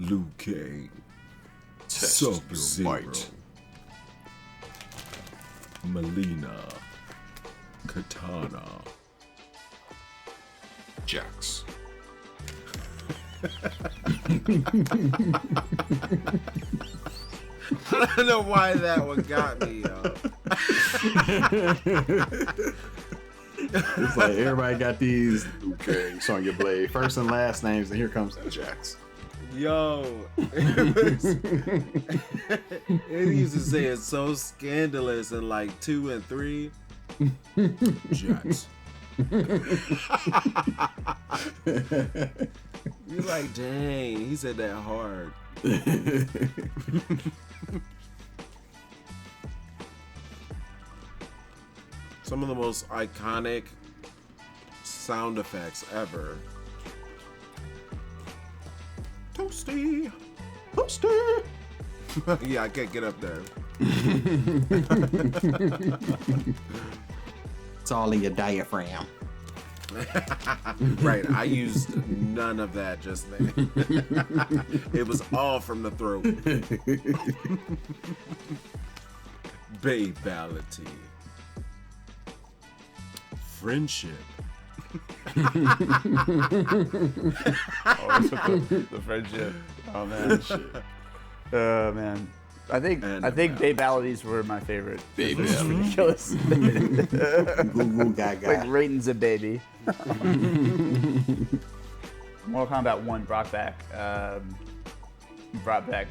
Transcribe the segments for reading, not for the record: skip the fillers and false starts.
Liu Kang, Test your Sub-Zero, might. Melina, Katana, Jax. I don't know why that one got me, yo. It's like everybody got these okay, Sonya Blade, first and last names, and here comes Jax. Yo, it used to say it's so scandalous in like 2 and 3. Jax. You're like, dang, he said that hard. Some of the most iconic sound effects ever. Toasty! Toasty! Yeah, I can't get up there. It's all in your diaphragm. Right, I used none of that just then. It was all from the throat. Babality. Friendship. Oh, the friendship. Oh man. Man. I think Babalities were my favorite. Baby. It's ridiculous. Goo gaga. Like Raiden's a baby. Mortal Kombat 1 brought back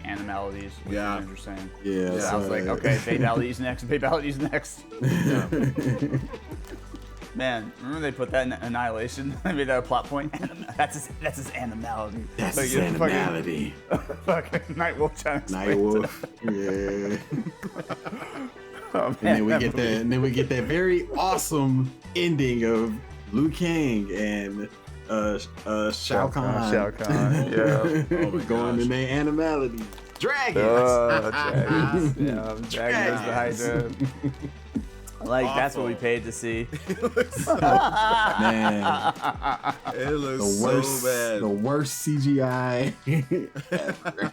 animalities, which Yeah. was interesting. Yeah, So I was like, okay, Babalities next, Babalities next. Yeah. Man, remember they put that in Annihilation? They made that a plot point. That's his animality. That's Like, his it's animality. Fucking Nightwolf trying to explain Nightwolf. Yeah. Oh, And man, then we that get movie. that. And then we get that very awesome ending of Liu Kang and Shao Kahn. Shao Kahn, yeah. Oh my Going gosh. in their animality. Dragons. Dragons. Yeah, Dragons the Hydra. Like, that's what we paid to see. Man, It looks the worst, so bad. the worst CGI ever.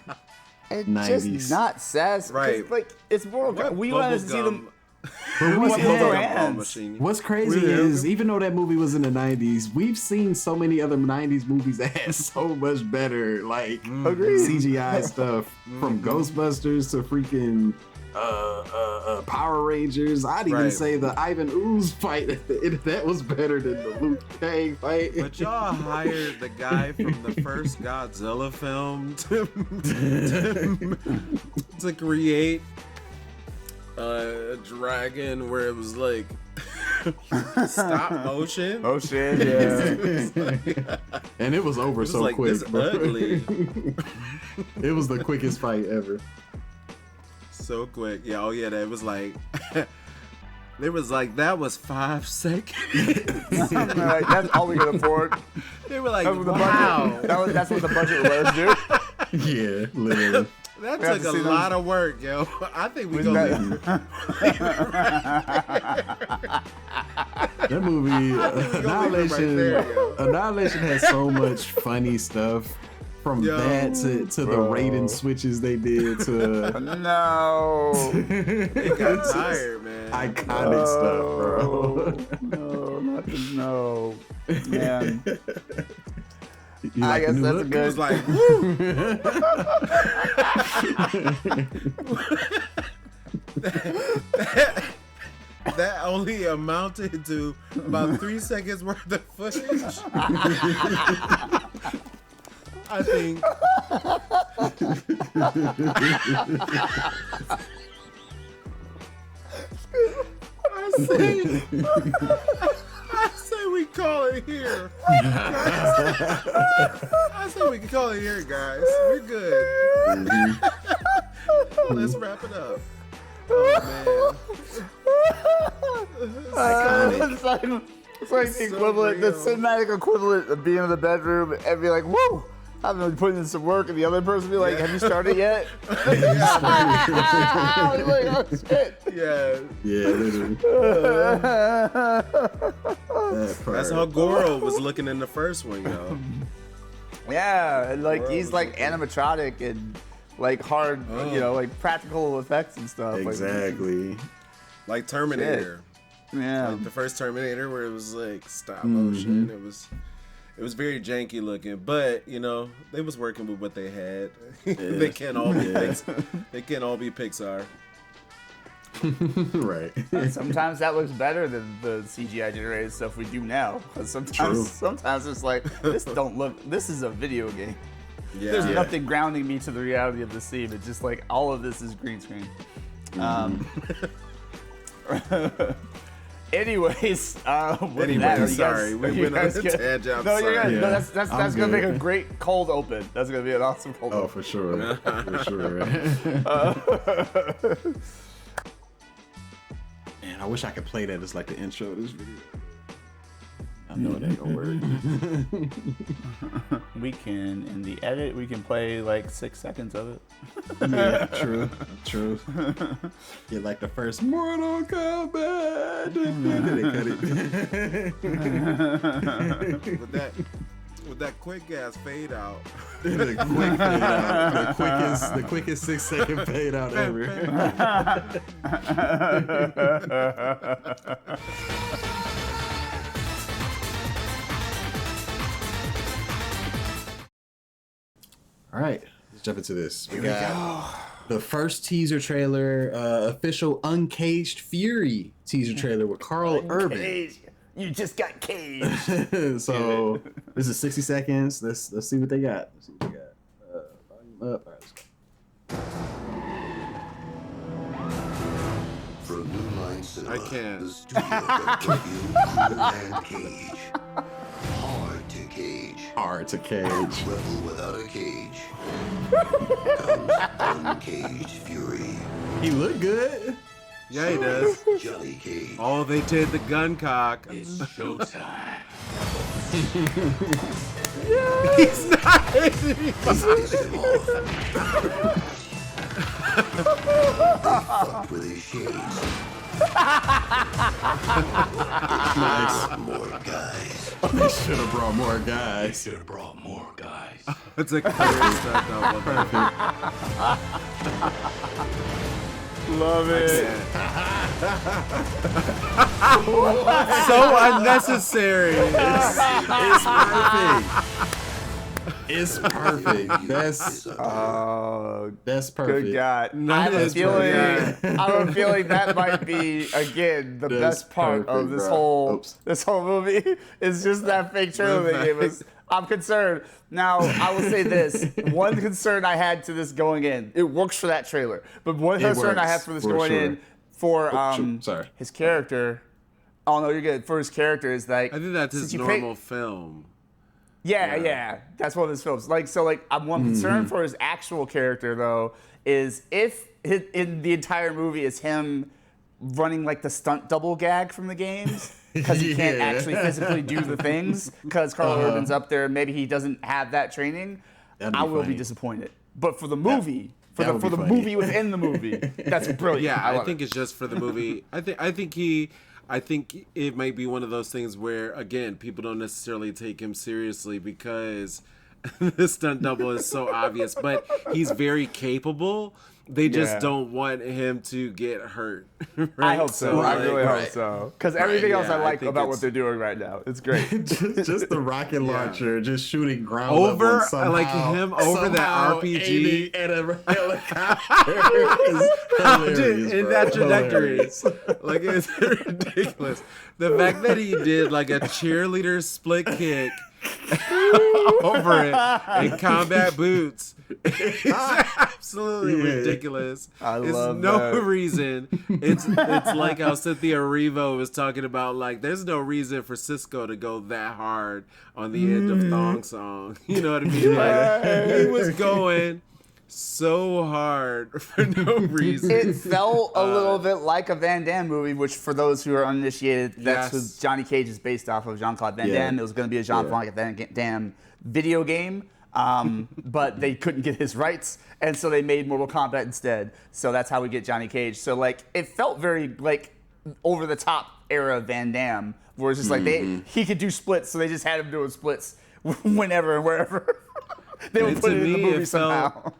It's 90s. just not sass. Right. Like, it's Mortal Kombat. We wanted to see them. But What we throw had- hands? machine. What's crazy is, even though that movie was in the 90s, we've seen so many other 90s movies that had so much better, like, Agreed. CGI stuff. From Ghostbusters to freaking Power Rangers. I'd even Right. say the Ivan Ooze fight at the end, that was better than the Liu Kang fight. But y'all hired the guy from the first Godzilla film to create a dragon where it was like stop motion. Oh, shit, yeah. And it was over It was so like quick. this bro. ugly. It was the quickest fight ever. So quick. Yeah, oh yeah, that was like it was like that was 5 seconds. Like, that's all we could afford. They were like, That was the wow. budget. That's what the budget would let us do. Yeah, literally. That We have took to a see lot those- of work, yo. I think we We go got- That movie, Annihilation, there, yo. Annihilation has so much funny stuff. From Yo. that to the Bro. Raiden switches they did to No. It got tired, man. iconic stuff, bro. No, not the, no. Man. You I like the guess new that's a look? It good. was like, woo. That only amounted to about 3 seconds worth of footage. I think. I say we call it here. I say we can call it here, guys. We're good. Let's wrap it up. Oh man. It's like the So equivalent, the real. cinematic equivalent of being in the bedroom and be like, whoa, I've been putting in some work, and the other person be like, have you started yet? He's like, oh shit. Yeah. Yeah, literally. That part. That's how Goro was looking in the first one, yo. Yeah, and like he's like animatronic and like hard, like practical effects and stuff. Exactly. Like Terminator. Yeah. Like the first Terminator where it was like stop motion. It was very janky looking, but they was working with what they had. They can't all be they can't all be Pixar. Right. Sometimes that looks better than the CGI generated stuff we do now. Sometimes it's like this is a video game. Yeah. There's nothing grounding me to the reality of the scene. It's just like all of this is green screen. Anyways, sorry, we went on a tangent. No, you're good. No, that's gonna make a great cold open. That's gonna be an awesome cold open. Oh, for sure, for sure. Man, I wish I could play that as like the intro to this video. I know it ain't gonna work. We can, in the edit, we can play like 6 seconds of it. Yeah, true. Get like the first Mortal Kombat. They cut it. With that quick ass fade out. The quick fade out. The quickest 6 second fade out ever. All right, let's jump into this. We got the first teaser trailer, official Uncaged Fury teaser trailer with Karl Urban. You just got caged. So this is 60 seconds. Let's see what they got. Volume up. All right, let's go. From New Line Cinema, I can't. the studio that reviewed Cool and Cage. Hard to cage. Rebel without a cage. Comes Uncaged Fury. He looked good. Yeah, he does. Johnny Cage. Oh, they did the gun cock. It's showtime. He's not hitting me. Piss him off. They fucked with his shades. Nice. More guys. They should have brought more guys. Should have brought more guys. It's a clear stuff double. Love it. So unnecessary. It's perfect. That's perfect. Good God. I have is a feeling that might be again the That's best part of perfect, this bro. this whole movie is just that fake trailer they gave us. I'm concerned. Now, I will say this. One concern I had to this going in, it works for that trailer. But one concern I had for this going in for his character. Oh no, you're good. For his character is like I think that's his normal film. Yeah, that's one of his films. I'm one concern for his actual character though is if in the entire movie is him running like the stunt double gag from the games because he can't actually physically do the things because Karl Urban's up there. Maybe he doesn't have that training. I will be disappointed. But for the movie, for the movie within the movie, that's brilliant. Yeah, I think it's just for the movie. I think it might be one of those things where, again, people don't necessarily take him seriously because the stunt double is so obvious, but he's very capable. They just don't want him to get hurt. Right? I hope so. I really hope so. Because everything else I like about what they're doing right now. It's great. just the rocket launcher, just shooting ground over, level somehow, like him over that RPG and a helicopter. In that trajectory. Like, it's ridiculous. The fact that he did like a cheerleader split kick over it in combat boots is absolutely ridiculous. Love no that. reason. It's like how Cynthia Erivo was talking about, like, there's no reason for Cisco to go that hard on the end of Thong Song. You know what I mean? Like, he was going so hard for no reason. It felt a little bit like a Van Damme movie, which for those who are uninitiated, that's what Johnny Cage is based off of, Jean-Claude Van Damme. It was going to be a Jean-Claude Van Damme video game, but they couldn't get his rights, and so they made Mortal Kombat instead. So that's how we get Johnny Cage. So like it felt very like over the top era of Van Damme, where it's just like he could do splits, so they just had him doing splits whenever and wherever. They would And put to it in the me, movie it felt- somehow.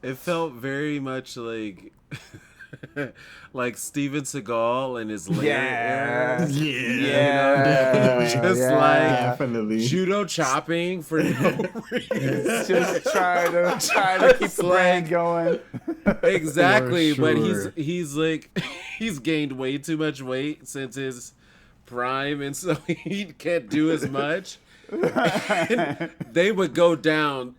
It felt very much like like Steven Seagal and his lair era. Yeah. Just Yeah. like Definitely. judo chopping for no reason. Just trying to keep the brand going. Exactly, For but sure. he's like he's gained way too much weight since his prime, and so he can't do as much. And they would go down.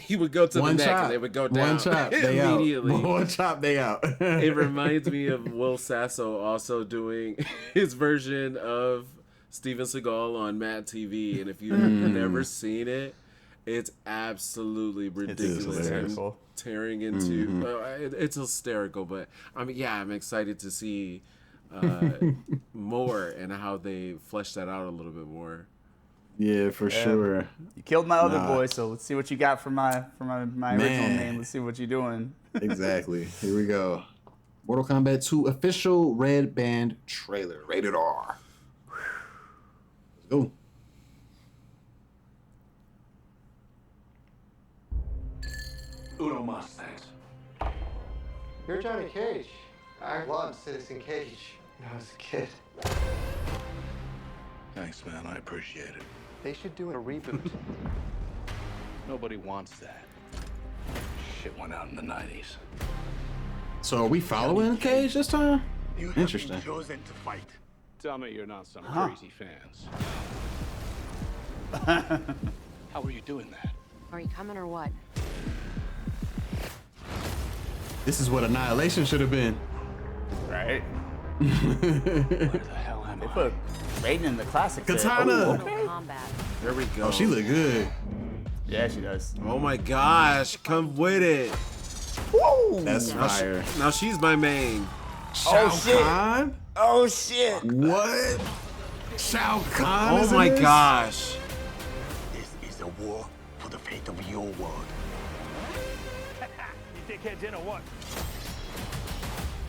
He would go to One the neck, chop. and they would go down One chop. They out. immediately. One chop. They out. It reminds me of Will Sasso also doing his version of Steven Seagal on Matt TV, and if you've never seen it, it's absolutely ridiculous. hysterical. Tearing into it's hysterical, but I'm excited to see more and how they flesh that out a little bit more. Yeah, for sure. You killed my other Nah. boy, so let's see what you got for my original Man. name. Let's see what you're doing. Exactly. Here we go. Mortal Kombat 2 official red band trailer. Rated R. Let's go. Uno mas thanks. You're Johnny Cage. I loved Citizen Cage when I was a kid. Thanks, man. I appreciate it. They should do a reboot. Nobody wants that. Shit went out in the 90s. So are we following Cage this time? You have Interesting. been chosen to fight. Tell me you're not some crazy fans. How are you doing that? Are you coming or what? This is what Annihilation should have been. Right? Where the hell am They I? put Raiden in the classic. set. Katana. Oh, Mortal okay. Kombat. There we go. Oh, she look good. Yeah, she does. Oh my gosh, come with it. Woo! That's Now, fire. now she's my main. Shao shit. Kahn? Oh shit! What? Shao Kahn Oh is in my this? gosh. This is a war for the fate of your world. You dickheads in or what?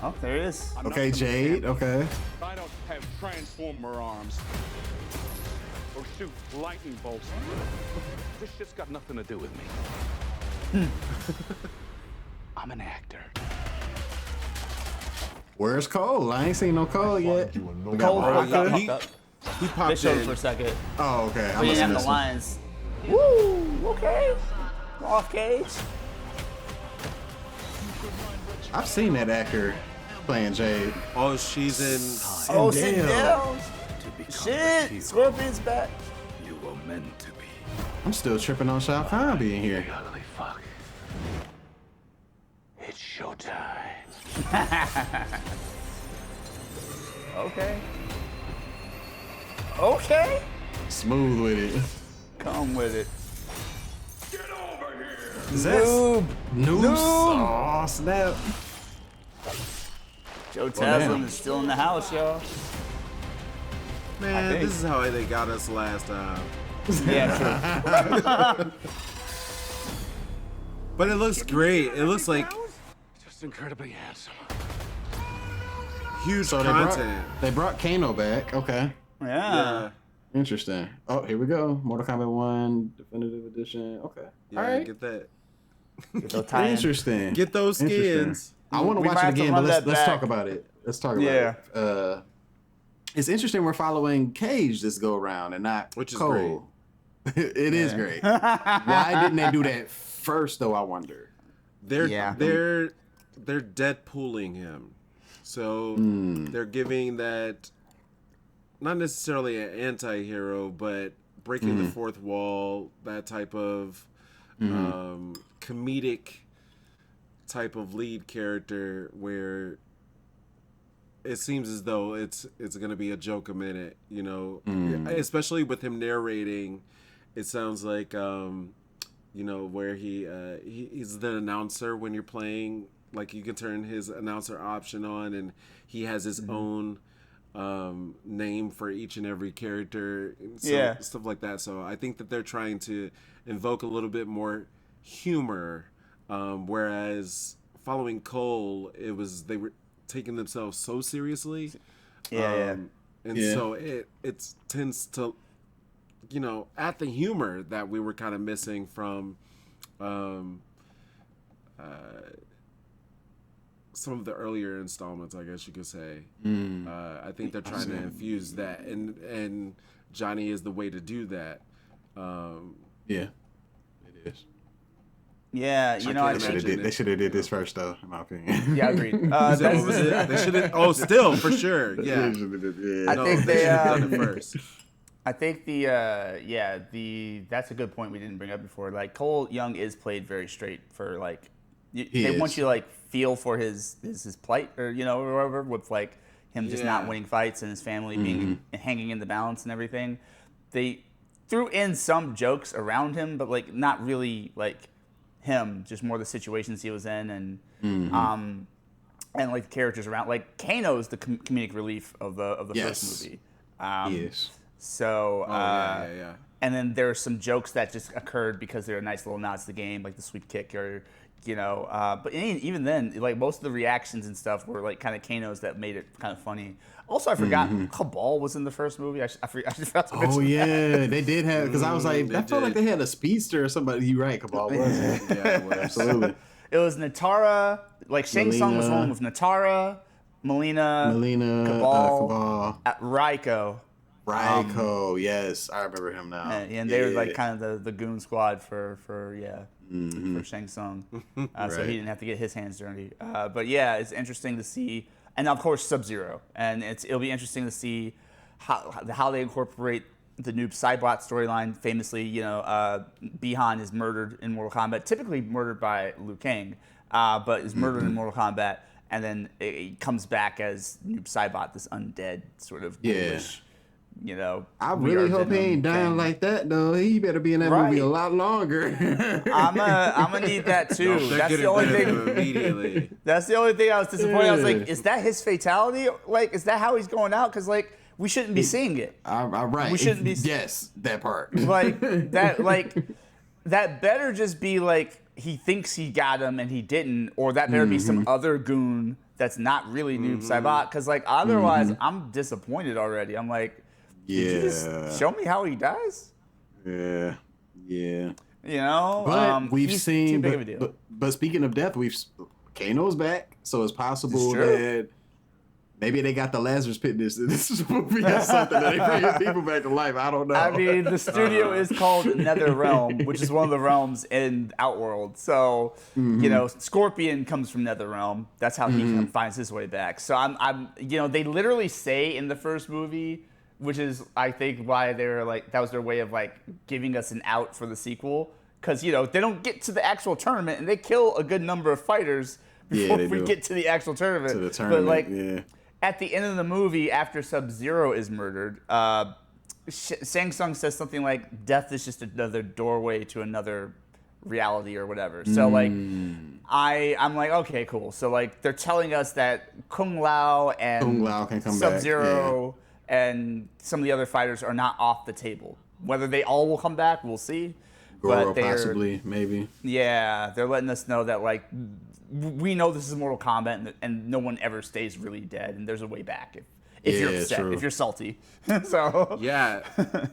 Oh, there it is. I'm not Okay, some Jade. champ. Okay. I don't have transformer arms. Or shoot lightning bolts. This shit's got nothing to do with me. I'm an actor. Where's Cole? I ain't seen no Cole yet. We got Cole popped Baraka. up, he- popped up. He They popped showed it in. for a second. Oh, okay. I We must didn't have missed the it. lines. Woo! Okay. Off Cage. I've seen that actor playing Jade. Oh, she's in. Oh, sit Damn. down. To become the Shit. hero Scorpion's back. you were meant to be. I'm still tripping on Shao Kahn being here. You ugly fuck. It's showtime. Okay. Okay. Smooth with it. Come with it. Get over here! Is that Noob. Noobs? Oh, snap. Joe damn. Taslim is still in the house, y'all. Man, think. this is how they got us last time. Yeah, true. But it looks great. It looks like Just incredibly handsome. huge So content. they brought Kano back. Okay. Yeah. Yeah. Interesting. Oh, here we go. Mortal Kombat 1 Definitive Edition. Okay. Yeah, All right. get that. Get those tie-in. Interesting. Get those Interesting. skins. I want to We watch might it have to again, but run let's that back. talk about it. Let's talk about it. It's interesting we're following Cage this go around and not Which is Cole. It is great. Why didn't they do that first though, I wonder? They're Yeah. they're Deadpooling him. So they're giving that not necessarily an anti-hero, but breaking the fourth wall, that type of comedic type of lead character where it seems as though it's going to be a joke a minute, you know, especially with him narrating. It sounds like you know, where he's the announcer when you're playing, like you can turn his announcer option on and he has his own name for each and every character, and so, Yeah. stuff like that. So I think that they're trying to invoke a little bit more humor, whereas following Cole, they were taking themselves so seriously. Yeah, And Yeah. so it tends to, you know, add the humor that we were kind of missing from some of the earlier installments, I guess you could say. I think they're trying to infuse that, and Johnny is the way to do that. Yeah, it is. Yeah, you know, I think They should have did this first, though, in my opinion. yeah, agreed. What was it? They should have. Oh, still for sure. Yeah, I think they should have done it first. I think that's a good point we didn't bring up before. Like Cole Young is played very straight for like they want you to like feel for his plight or or whatever with like him just not winning fights and his family being hanging in the balance and everything. They threw in some jokes around him, but like not really like him, just more the situations he was in and like the characters around. Like Kano's the comedic relief of the first movie. Yes. So, yeah. And then there are some jokes that just occurred because they're nice little nods to the game, like the sweep kick or, but even then, like most of the reactions and stuff were like kind of Kano's that made it kind of funny. Also, I forgot Cabal was in the first movie. I forgot to mention that. They did have, because I was like, I felt like they had a speedster or somebody. You're right, Cabal was. Yeah, it was. Absolutely. It was Natara, like Shang Tsung was rolling with Natara, Melina, Cabal, Raiko. Raiko, yes, I remember him now. And they were like kind of the goon squad for Shang Tsung, so he didn't have to get his hands dirty. But yeah, it's interesting to see, and of course Sub-Zero, and it'll be interesting to see how they incorporate the Noob Saibot storyline. Famously, Bihan is murdered in Mortal Kombat, typically murdered by Liu Kang, but is murdered in Mortal Kombat, and then it comes back as Noob Saibot, this undead sort of ghoulish. I really hope he ain't dying like that, though. He better be in that movie a lot longer. I'm gonna need that too. That's the only thing. Immediately. That's the only thing I was disappointed. I was like, is that his fatality? Like, is that how he's going out? Because like, we shouldn't be seeing it. Right. We shouldn't be. Yes, that part. Like that. Like that better just be like he thinks he got him and he didn't, or that better be some other goon that's not really Noob Saibot. Because like otherwise, I'm disappointed already. I'm like. Did you just show me how he dies? Yeah. But we've seen. Too big of a deal. But speaking of death, Kano's back, so it's possible that maybe they got the Lazarus Pit. This movie or something that they bringing people back to life. I don't know. I mean, the studio is called Nether Realm, which is one of the realms in Outworld. So Scorpion comes from Nether Realm. That's how he finds his way back. So I'm they literally say in the first movie. Which is, I think, why they're like that was their way of like giving us an out for the sequel, because they don't get to the actual tournament and they kill a good number of fighters before we get to the actual tournament. To the tournament, but like at the end of the movie, after Sub-Zero is murdered, Shang Tsung says something like, "Death is just another doorway to another reality or whatever." So like, I'm like, okay, cool. So like, they're telling us that Kung Lao can come Sub-Zero. back. And some of the other fighters are not off the table. Whether they all will come back, we'll see. Goro possibly, maybe. Yeah, they're letting us know that like we know this is Mortal Kombat, and no one ever stays really dead, and there's a way back if you're upset, if you're salty. So yeah,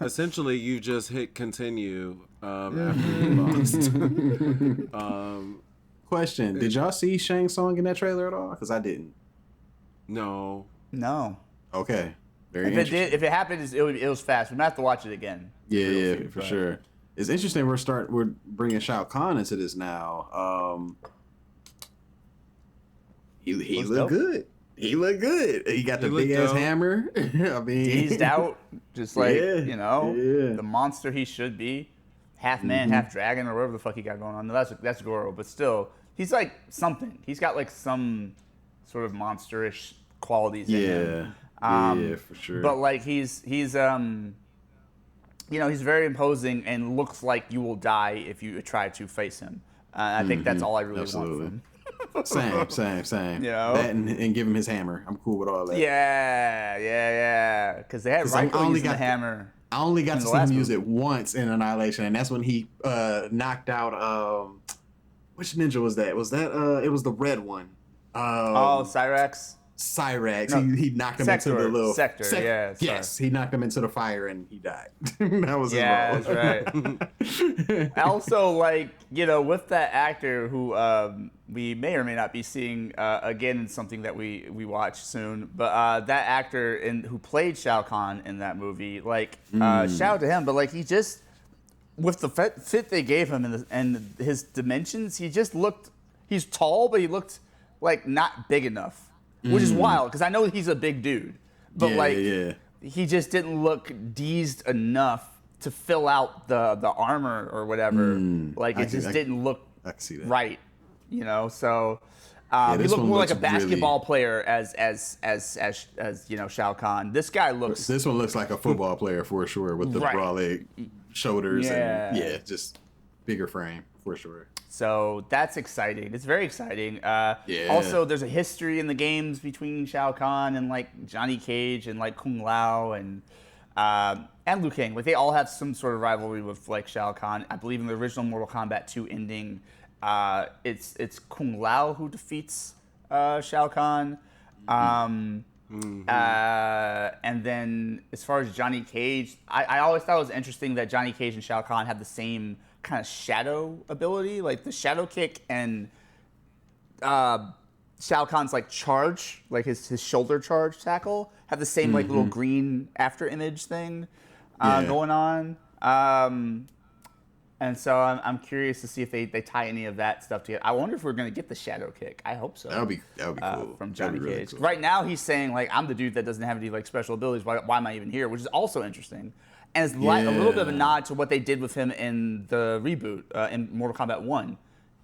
essentially you just hit continue after you lost. Question: did y'all see Shang Tsung in that trailer at all? Because I didn't. No. Okay. If it happened, it was fast. We might have to watch it again. Yeah, for sure. It's interesting. We're bringing Shao Kahn into this now. He looked good. He looked good. He got the big ass hammer. I mean, teased out, just like the monster he should be, half man, half dragon, or whatever the fuck he got going on. No, that's Goro, but still, he's like something. He's got like some sort of monsterish qualities in him. Yeah, for sure. But like he's he's very imposing and looks like you will die if you try to face him. I think that's all I really want from him. Same. That and give him his hammer. I'm cool with all that. Yeah. Because they had Raiko using the hammer. I only got to see him use it once in Annihilation, and that's when he knocked out which ninja was that? Was that it was the red one? Cyrax. Cyrax. No, He knocked him into the little sector. Yeah. Yes, he knocked him into the fire and he died. That was his Yeah, role. that's right. Also, like, with that actor who we may or may not be seeing again in something that we watch soon, but that actor who played Shao Kahn in that movie, like, shout out to him, but like he just, with the fit they gave him and his dimensions, he's tall, but he looked like not big enough, which is wild because I know he's a big dude, but he just didn't look deezed enough to fill out the armor or whatever. Like it just didn't look right, So he looked more like a basketball player as Shao Kahn. This guy looks. This one looks like a football player for sure with the brolic shoulders and just bigger frame for sure. So that's exciting. It's very exciting. Also, there's a history in the games between Shao Kahn and like Johnny Cage and like Kung Lao and Liu Kang. Like they all have some sort of rivalry with like Shao Kahn. I believe in the original Mortal Kombat II ending, it's Kung Lao who defeats Shao Kahn. And then as far as Johnny Cage, I always thought it was interesting that Johnny Cage and Shao Kahn have the same kind of shadow ability, like the shadow kick and Shao Kahn's like charge, like his shoulder charge tackle, have the same like little green after image thing going on. And so I'm curious to see if they tie any of that stuff together. I wonder if we're gonna get the shadow kick. I hope so. That would be cool from Johnny really Cage. cool. Right now he's saying like I'm the dude that doesn't have any like special abilities. Why am I even here? Which is also interesting. And it's like a little bit of a nod to what they did with him in the reboot in Mortal Kombat 1.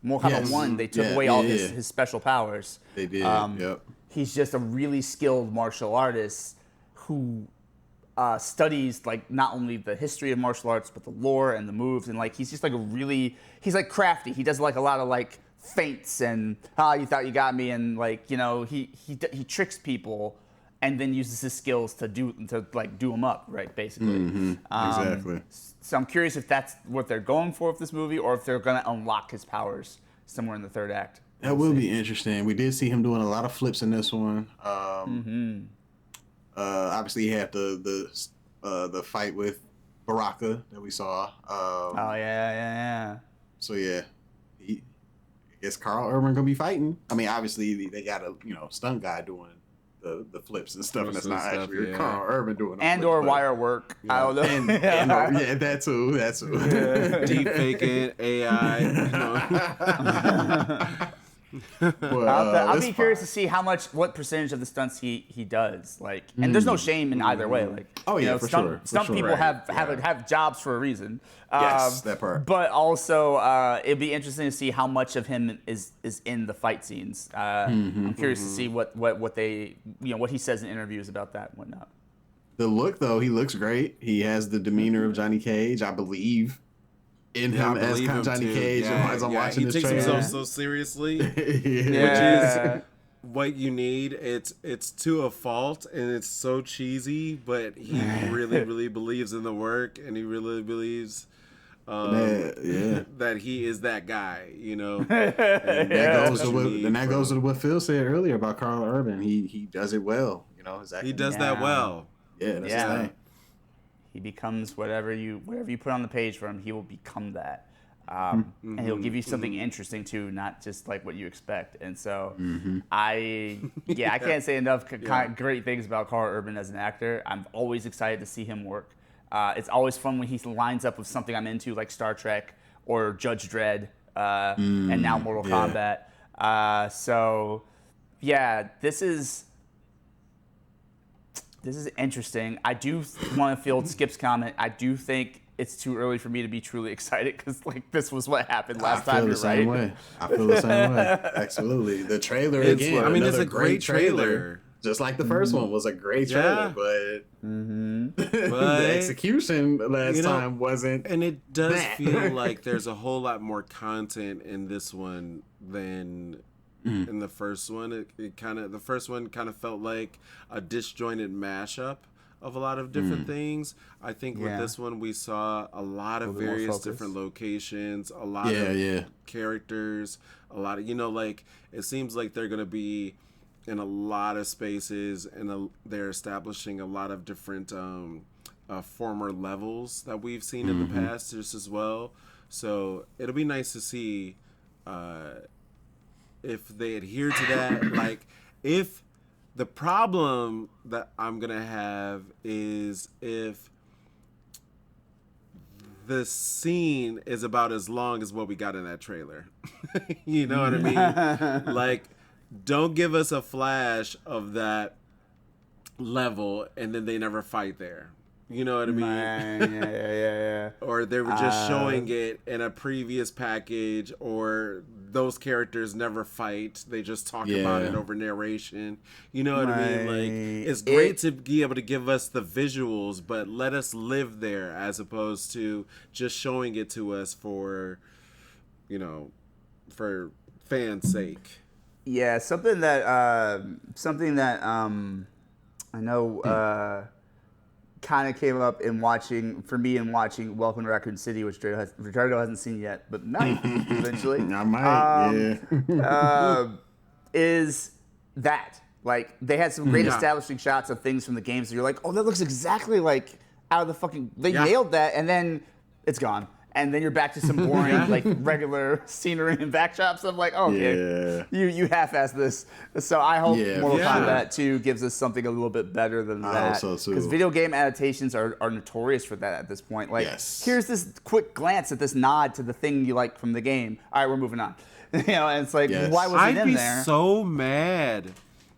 Mortal Kombat 1, they took away all his special powers. They did. He's just a really skilled martial artist who studies like not only the history of martial arts but the lore and the moves, and like he's just like he's like crafty. He does like a lot of like feints and you thought you got me, and like he tricks people and then uses his skills to do them up, right? Basically. Exactly. So I'm curious if that's what they're going for with this movie, or if they're gonna unlock his powers somewhere in the third act. That will be interesting. We did see him doing a lot of flips in this one. Obviously, he had the fight with Baraka that we saw. So yeah, I guess Karl Urban gonna be fighting. I mean, obviously they got a stunt guy doing the flips and stuff, and that's not actually Karl Urban doing and or wire work. I don't know. And that too. Deep faking AI. I'll be curious to see what percentage of the stunts he does. Like, and there's no shame in either way. Like, stunt people have jobs for a reason. Yes, that part. But also, it'd be interesting to see how much of him is in the fight scenes. I'm curious to see what they what he says in interviews about that and whatnot. The look though, he looks great. He has the demeanor of Johnny Cage, I believe. In him as kind of Johnny Cage as I'm watching this trailer. He takes himself so seriously, which is what you need. It's to a fault, and it's so cheesy, but he really, really believes in the work, and he really believes that he is that guy, And that goes to what Phil said earlier about Karl Urban. He does it well, He does that well. Yeah, that's his thing. He becomes whatever you put on the page for him, he will become that. And he'll give you something interesting too, not just like what you expect. And so I can't say enough great things about Karl Urban as an actor. I'm always excited to see him work. It's always fun when he lines up with something I'm into, like Star Trek or Judge Dredd, and now Mortal Kombat. So yeah, this is interesting. I do want to field Skip's comment. I do think it's too early for me to be truly excited because like this was what happened last time. I feel the same way. Absolutely. The trailer again. I mean, it's a great trailer. Just like the first one was a great trailer, but the execution last time wasn't. And it does feel like there's a whole lot more content in this one than in the first one. The first one kind of felt like a disjointed mashup of a lot of different things. I think with this one we saw a lot of various different locations, a lot of characters, a lot of like it seems like they're gonna be in a lot of spaces, and they're establishing a lot of different former levels that we've seen in the past just as well. So it'll be nice to see if they adhere to that. Like, if the problem that I'm gonna have is if the scene is about as long as what we got in that trailer. You know what I mean? Like, don't give us a flash of that level and then they never fight there. You know what I mean? Yeah. Or they were just showing it in a previous package, or those characters never fight. They just talk about it over narration. You know what I mean? Like, it's great to be able to give us the visuals, but let us live there as opposed to just showing it to us for, for fans' sake. Yeah, something that I know kind of came up in watching Welcome to Raccoon City, which Ricardo hasn't seen yet, but might eventually. I might, is that, like, they had some great establishing shots of things from the games, so you're like, oh, that looks exactly like out of the fucking, they nailed that, and then it's gone. And then you're back to some boring, like, regular scenery and backdrops. I'm like, oh, okay, you half-assed this. So I hope Mortal Kombat 2 gives us something a little bit better than that. I hope so, too. Because video game adaptations are notorious for that at this point. Like, here's this quick glance at this nod to the thing you like from the game. All right, we're moving on. And it's like, why was it in there? I'd be so mad.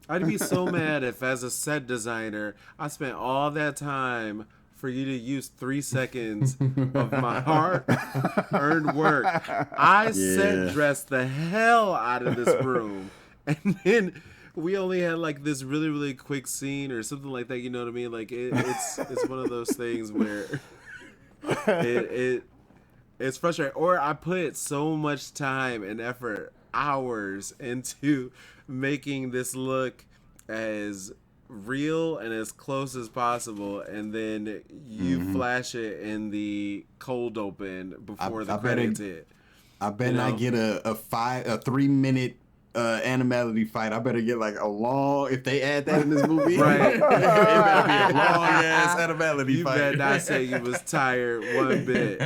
I'd be so mad if, as a set designer, I spent all that time for you to use 3 seconds of my hard-earned work. I set dressed the hell out of this room, and then we only had like this really, really quick scene or something like that. You know what I mean? Like, it's one of those things where it's frustrating. Or I put so much time and effort, hours, into making this look as real and as close as possible, and then you flash it in the cold open before the credits hit. I bet I get a 3-minute animality fight. I better get like a long, if they add that in this movie, right? It better be a long ass animality fight. You better not say you was tired one bit.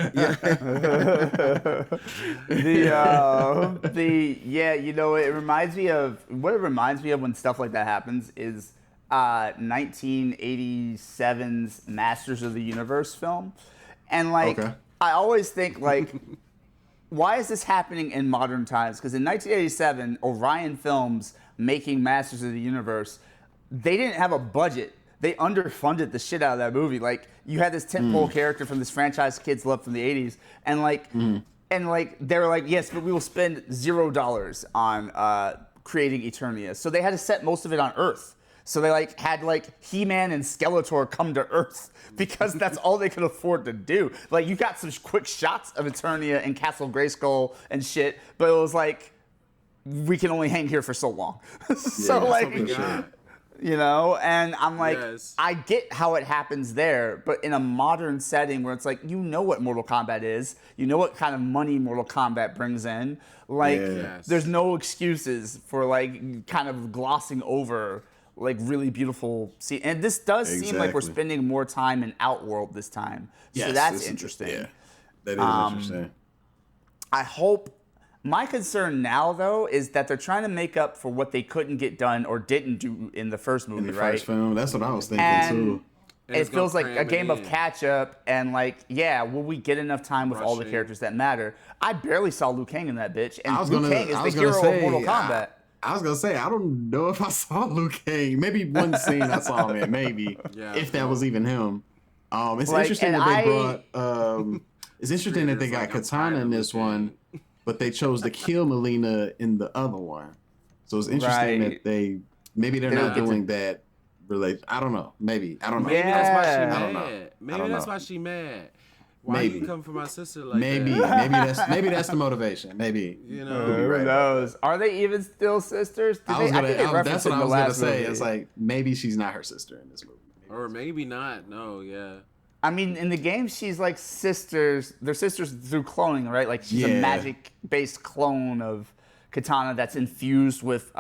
It reminds me of when stuff like that happens is 1987's Masters of the Universe film. And like, I always think like, why is this happening in modern times? Because in 1987, Orion Films making Masters of the Universe, they didn't have a budget. They underfunded the shit out of that movie. Like, you had this tentpole character from this franchise kids loved from the 80s, and like, they were like, yes, but we will spend $0 on creating Eternia. So they had to set most of it on Earth. So they like had like He-Man and Skeletor come to Earth because that's all they could afford to do. Like, you got some quick shots of Eternia and Castle Grayskull and shit, but it was like, we can only hang here for so long. And I'm like, I get how it happens there, but in a modern setting where it's like, you know what Mortal Kombat is, you know what kind of money Mortal Kombat brings in, like, there's no excuses for like kind of glossing over like really beautiful scene. And this does seem like we're spending more time in Outworld this time. So that's interesting. Yeah, that is interesting. I hope, my concern now though is that they're trying to make up for what they couldn't get done or didn't do in the first movie, right? First film, that's what I was thinking too. And it feels like a game of catch up, and like, will we get enough time with all the characters that matter? I barely saw Liu Kang in that bitch, and Liu Kang is the hero of Mortal Kombat. I was gonna say, I don't know if I saw Liu Kang. Maybe one scene I saw him in, maybe, if that was even him. It's interesting that they brought. It's interesting that they got Katana in this one, but they chose to kill Melina in the other one. So it's interesting that they're not doing that. I don't know. Maybe I don't know. Maybe that's why she mad. Maybe that's why she mad. Why you come for my sister like that? Maybe that's the motivation. Maybe who knows? Are they even still sisters? That's what I was gonna say. It's like maybe she's not her sister in this movie, or maybe not. No, I mean, in the game, she's like sisters. They're sisters through cloning, right? Like she's a magic-based clone of Katana that's infused with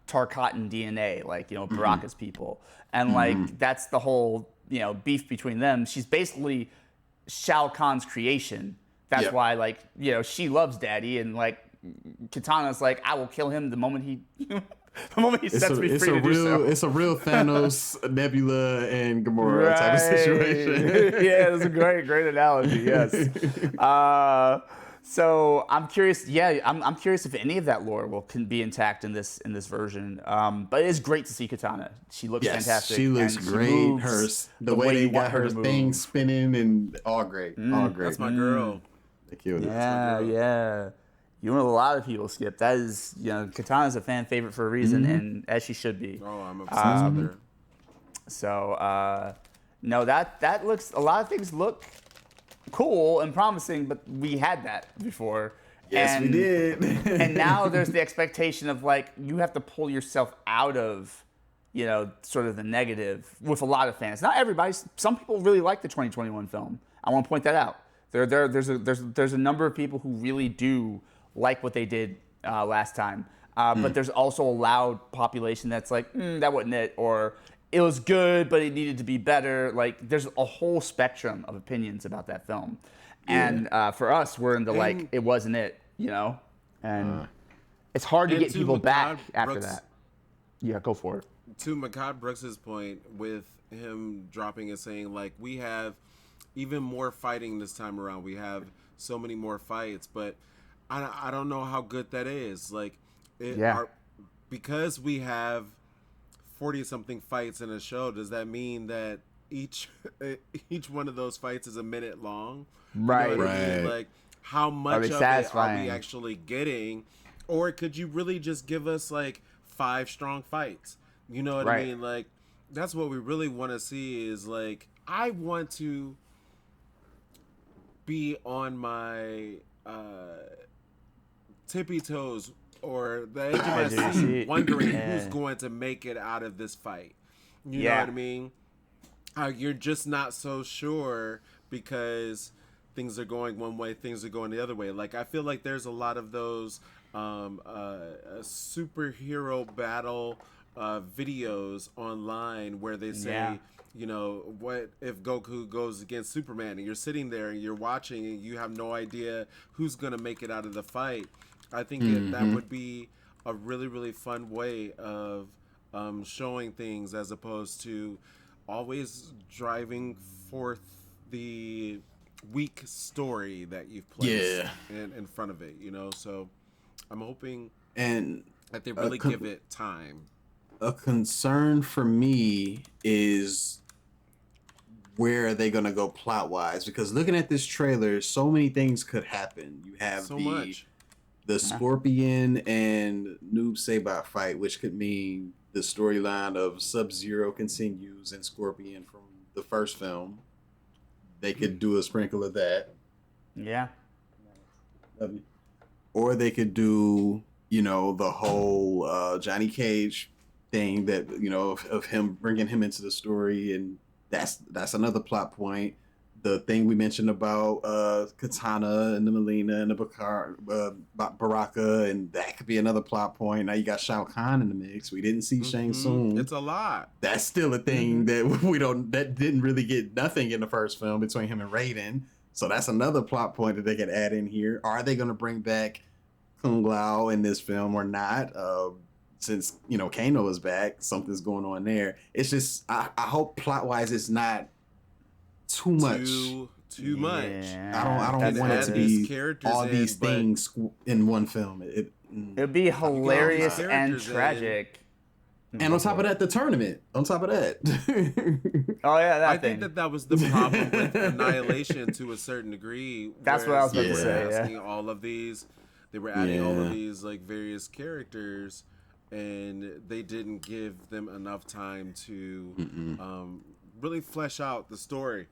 Tarkatan DNA, like, you know, Baraka's people. And like that's the whole, you know, beef between them. She's basically Shao Kahn's creation. That's why, like, you know, she loves Daddy, and like Katana's like, I will kill him the moment he sets me free to do so. It's a real Thanos, Nebula, and Gamora type of situation. Yeah, that's a great analogy. Yes. So I'm curious. Yeah, I'm curious if any of that lore can be intact in this version. But it is great to see Katana. She looks fantastic. She looks great. The way they got her thing spinning and all great. All great. That's my girl. They killed it. Yeah. You know, a lot of people, Skip. That is, you know, Katana's a fan favorite for a reason, and as she should be. Oh, I'm obsessed with her. So, no, that looks. A lot of things look cool and promising, but we had that before. Yes, we did. And now there's the expectation of like you have to pull yourself out of, you know, sort of the negative with a lot of fans. Not everybody. Some people really like the 2021 film. I want to point that out. There's a number of people who really do like what they did last time. But there's also a loud population that's like, that wasn't it, or it was good, but it needed to be better. Like, there's a whole spectrum of opinions about that film. And for us, we're in the, like, it wasn't it, you know? And it's hard to get people back after that. Yeah, go for it. To Makad Brooks's point, with him dropping and saying, like, we have even more fighting this time around. We have so many more fights, but I don't know how good that is. Like, because we have 40-something fights in a show, does that mean that each one of those fights is a minute long? Right. You know what I mean? Like, how much of it are we actually getting? Or could you really just give us, like, 5 strong fights? You know what I mean? Like, that's what we really want to see is, like, I want to be on my tippy toes or the edge of my seat wondering who's going to make it out of this fight. You know what I mean? You're just not so sure because things are going one way, things are going the other way. Like, I feel like there's a lot of those superhero battle videos online where they say, you know, what if Goku goes against Superman, and you're sitting there and you're watching and you have no idea who's going to make it out of the fight. I think that would be a really, really fun way of showing things as opposed to always driving forth the weak story that you've placed in front of it, you know? So I'm hoping that they really give it time. A concern for me is where are they going to go plot-wise? Because looking at this trailer, so many things could happen. You have the Scorpion and Noob Saibot fight, which could mean the storyline of Sub-Zero continues and Scorpion from the first film. They could do a sprinkle of that. Yeah. Or they could do, you know, the whole Johnny Cage thing that, you know, of him bringing him into the story, and that's another plot point. The thing we mentioned about Katana and the Melina and the Baraka, and that could be another plot point. Now you got Shao Kahn in the mix. We didn't see Shang Tsung. It's a lot. That's still a thing that didn't really get nothing in the first film between him and Raiden. So that's another plot point that they could add in here. Are they going to bring back Kung Lao in this film or not? Since, you know, Kano is back, something's going on there. It's just, I hope plot-wise it's not too much. Too much. I don't want it to be all these things in one film. It'd be hilarious and tragic. And on top of that, the tournament. On top of that. I think that was the problem with Annihilation to a certain degree. That's what I was about to say. Asking all of these, they were adding all of these like various characters, and they didn't give them enough time to really flesh out the story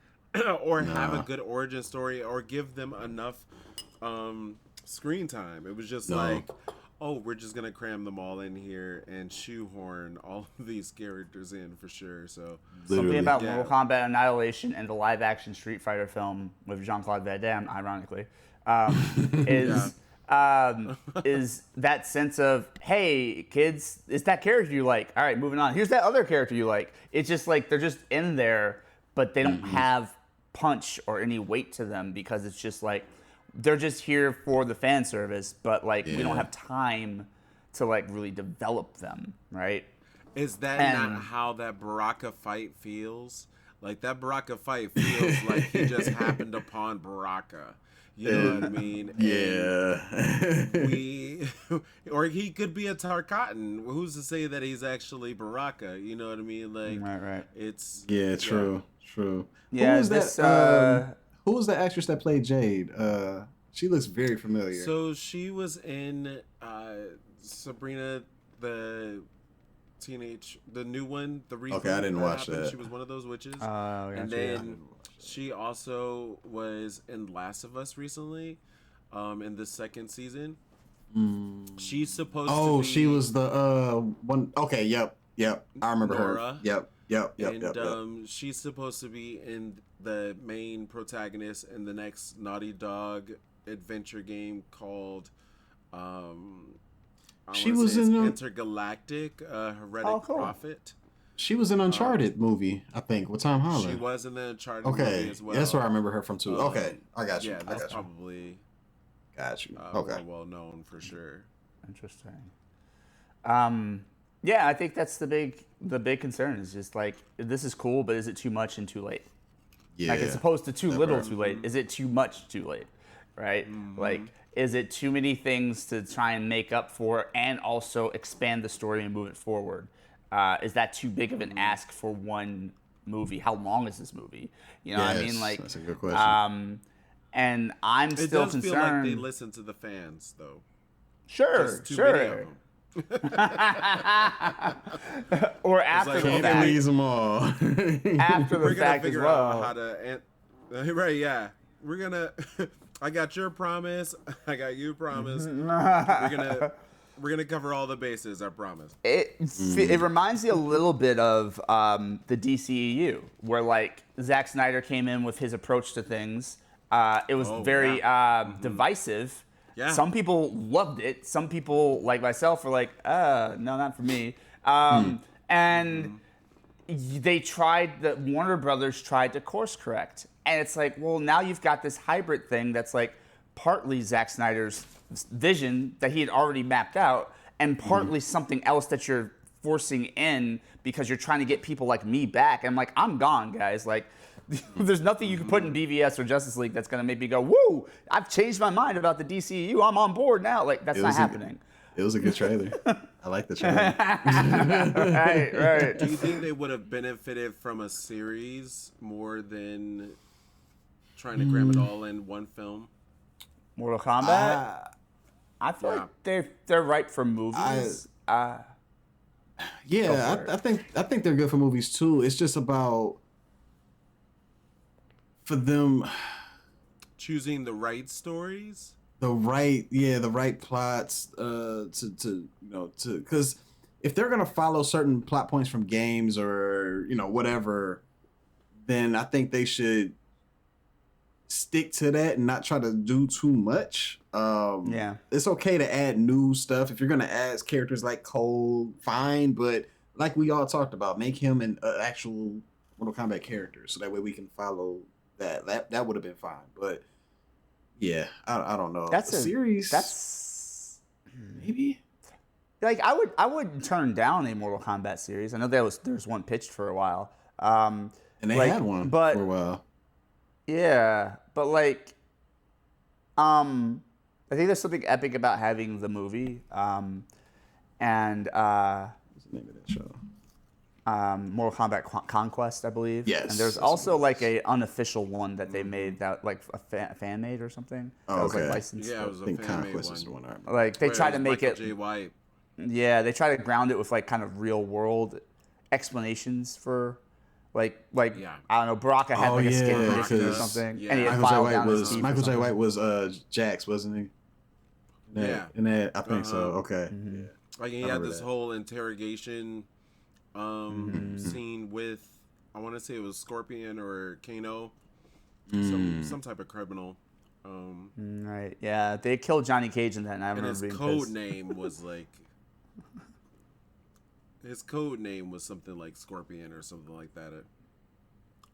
or have a good origin story or give them enough screen time. It was just like, oh, we're just going to cram them all in here and shoehorn all of these characters in for sure. So something about Mortal Kombat Annihilation and the live-action Street Fighter film with Jean-Claude Van Damme, ironically, is is that sense of, hey, kids, it's that character you like. All right, moving on. Here's that other character you like. It's just like they're just in there, but they don't have punch or any weight to them because it's just like they're just here for the fan service, but like we don't have time to like really develop them, right? Is that not how that Baraka fight feels? Like that Baraka fight feels like he just happened upon Baraka. You know what I mean? Or he could be a Tarkatan. Who's to say that he's actually Baraka? You know what I mean? Like, right. It's true. Yeah, Who was the actress that played Jade? She looks very familiar. So she was in Sabrina the new one, the reboot. Okay, I didn't watch that. She was one of those witches. And then she also was in Last of Us recently, in the second season. She's supposed to be... Oh, she was the one... Okay, yep. I remember Nora. her. Yep. She's supposed to be in the main protagonist in the next Naughty Dog adventure game called... she was in Intergalactic Heretic Prophet. She was in Uncharted movie, I think, with Tom Holland. She was in the Uncharted movie as well. That's where I remember her from too. Okay, I got you. Yeah, that's probably got you. Okay, more well known for sure. Interesting. Yeah, I think that's the big concern is just like, this is cool, but is it too much and too late? Yeah. Like, as opposed to too little too late. Is it too much too late? Right? Like, is it too many things to try and make up for and also expand the story and move it forward? Is that too big of an ask for one movie? How long is this movie? You know what I mean? Like, that's a good question. And I'm still concerned. It does feel like they listen to the fans, though. Sure. Or after the fact. Can't please them all. After the fact as well. Out how to, right? Yeah, we're gonna. I got your promise. I got you promise. We're gonna cover all the bases. I promise. It reminds me a little bit of the DCEU, where like Zack Snyder came in with his approach to things. It was very divisive. Yeah. Some people loved it. Some people, like myself, were like, no, not for me. And Warner Brothers tried to course correct. And it's like, well, now you've got this hybrid thing that's like partly Zack Snyder's vision that he had already mapped out and partly something else that you're forcing in because you're trying to get people like me back. And I'm like, I'm gone, guys. Like, there's nothing you can put in BVS or Justice League that's going to make me go, woo, I've changed my mind about the DCU. I'm on board now. Like, that's not happening. It was a good trailer. I like the trailer. Right. Do you think they would have benefited from a series more than trying to cram it all in one film? Mortal Kombat? I feel like they're ripe for movies. I think they're good for movies too. It's just about for them choosing the right stories, the right plots because if they're gonna follow certain plot points from games or whatever, then I think they should stick to that and not try to do too much. It's okay to add new stuff if you're gonna add characters like Cole, fine, but like we all talked about, make him an actual Mortal Kombat character so that way we can follow that would have been fine. But yeah, I don't know. That's a series. That's maybe. Like I wouldn't turn down a Mortal Kombat series. I know there's one pitched for a while. And they had one for a while. Yeah, but like, I think there's something epic about having the movie, and what's the name of that show? Mortal Kombat Conquest, I believe. Yes. And there's also like a unofficial one that they made that like a fan made or something. Oh, that was okay. like licensed. Yeah, it was I think a fan made Conquest one. is the one I remember. Like they try to make Michael it. J. White. Yeah, they try to ground it with like kind of real world explanations for. Like I don't know, Baraka had like a skin condition or something, and he had filed down his teeth. Michael J. White was Jax, wasn't he? In that, I think so. Okay. Mm-hmm. Yeah. Like he had this whole interrogation scene with, I want to say it was Scorpion or Kano, some type of criminal. Right. Yeah, they killed Johnny Cage in that, and I remember his being code pissed. name was like. His code name was something like Scorpion or something like that.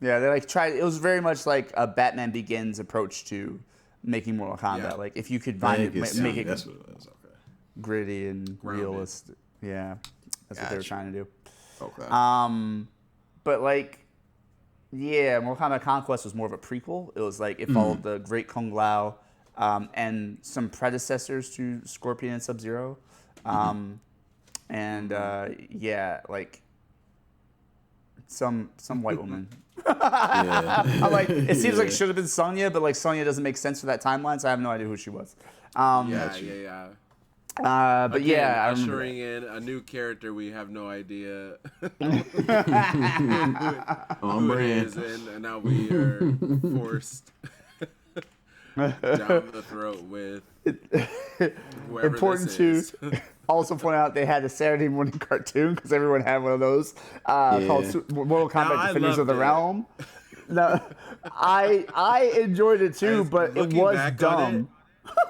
Yeah, they like tried. It was very much like a Batman Begins approach to making Mortal Kombat. Yeah. Like if you could find it, make it that's what it was. Okay. gritty and Grounded. realistic. Yeah, that's what they were Gotcha. trying to do. Okay. But like, yeah, Mortal Kombat Conquest was more of a prequel. It was like it followed the Great Kung Lao and some predecessors to Scorpion and Sub-Zero. And yeah, like some white woman. I'm like, it seems like it should have been Sonya, but like Sonya doesn't make sense for that timeline, so I have no idea who she was. Yeah. But Again, yeah, I remember ushering in a new character, we have no idea On who it brand. is, and now we are forced down the throat with whoever important this to is. also point out they had a Saturday morning cartoon because everyone had one of those called Mortal Kombat I Defenders of loved the it. Realm. No, I enjoyed it too, but it Looking was back on dumb.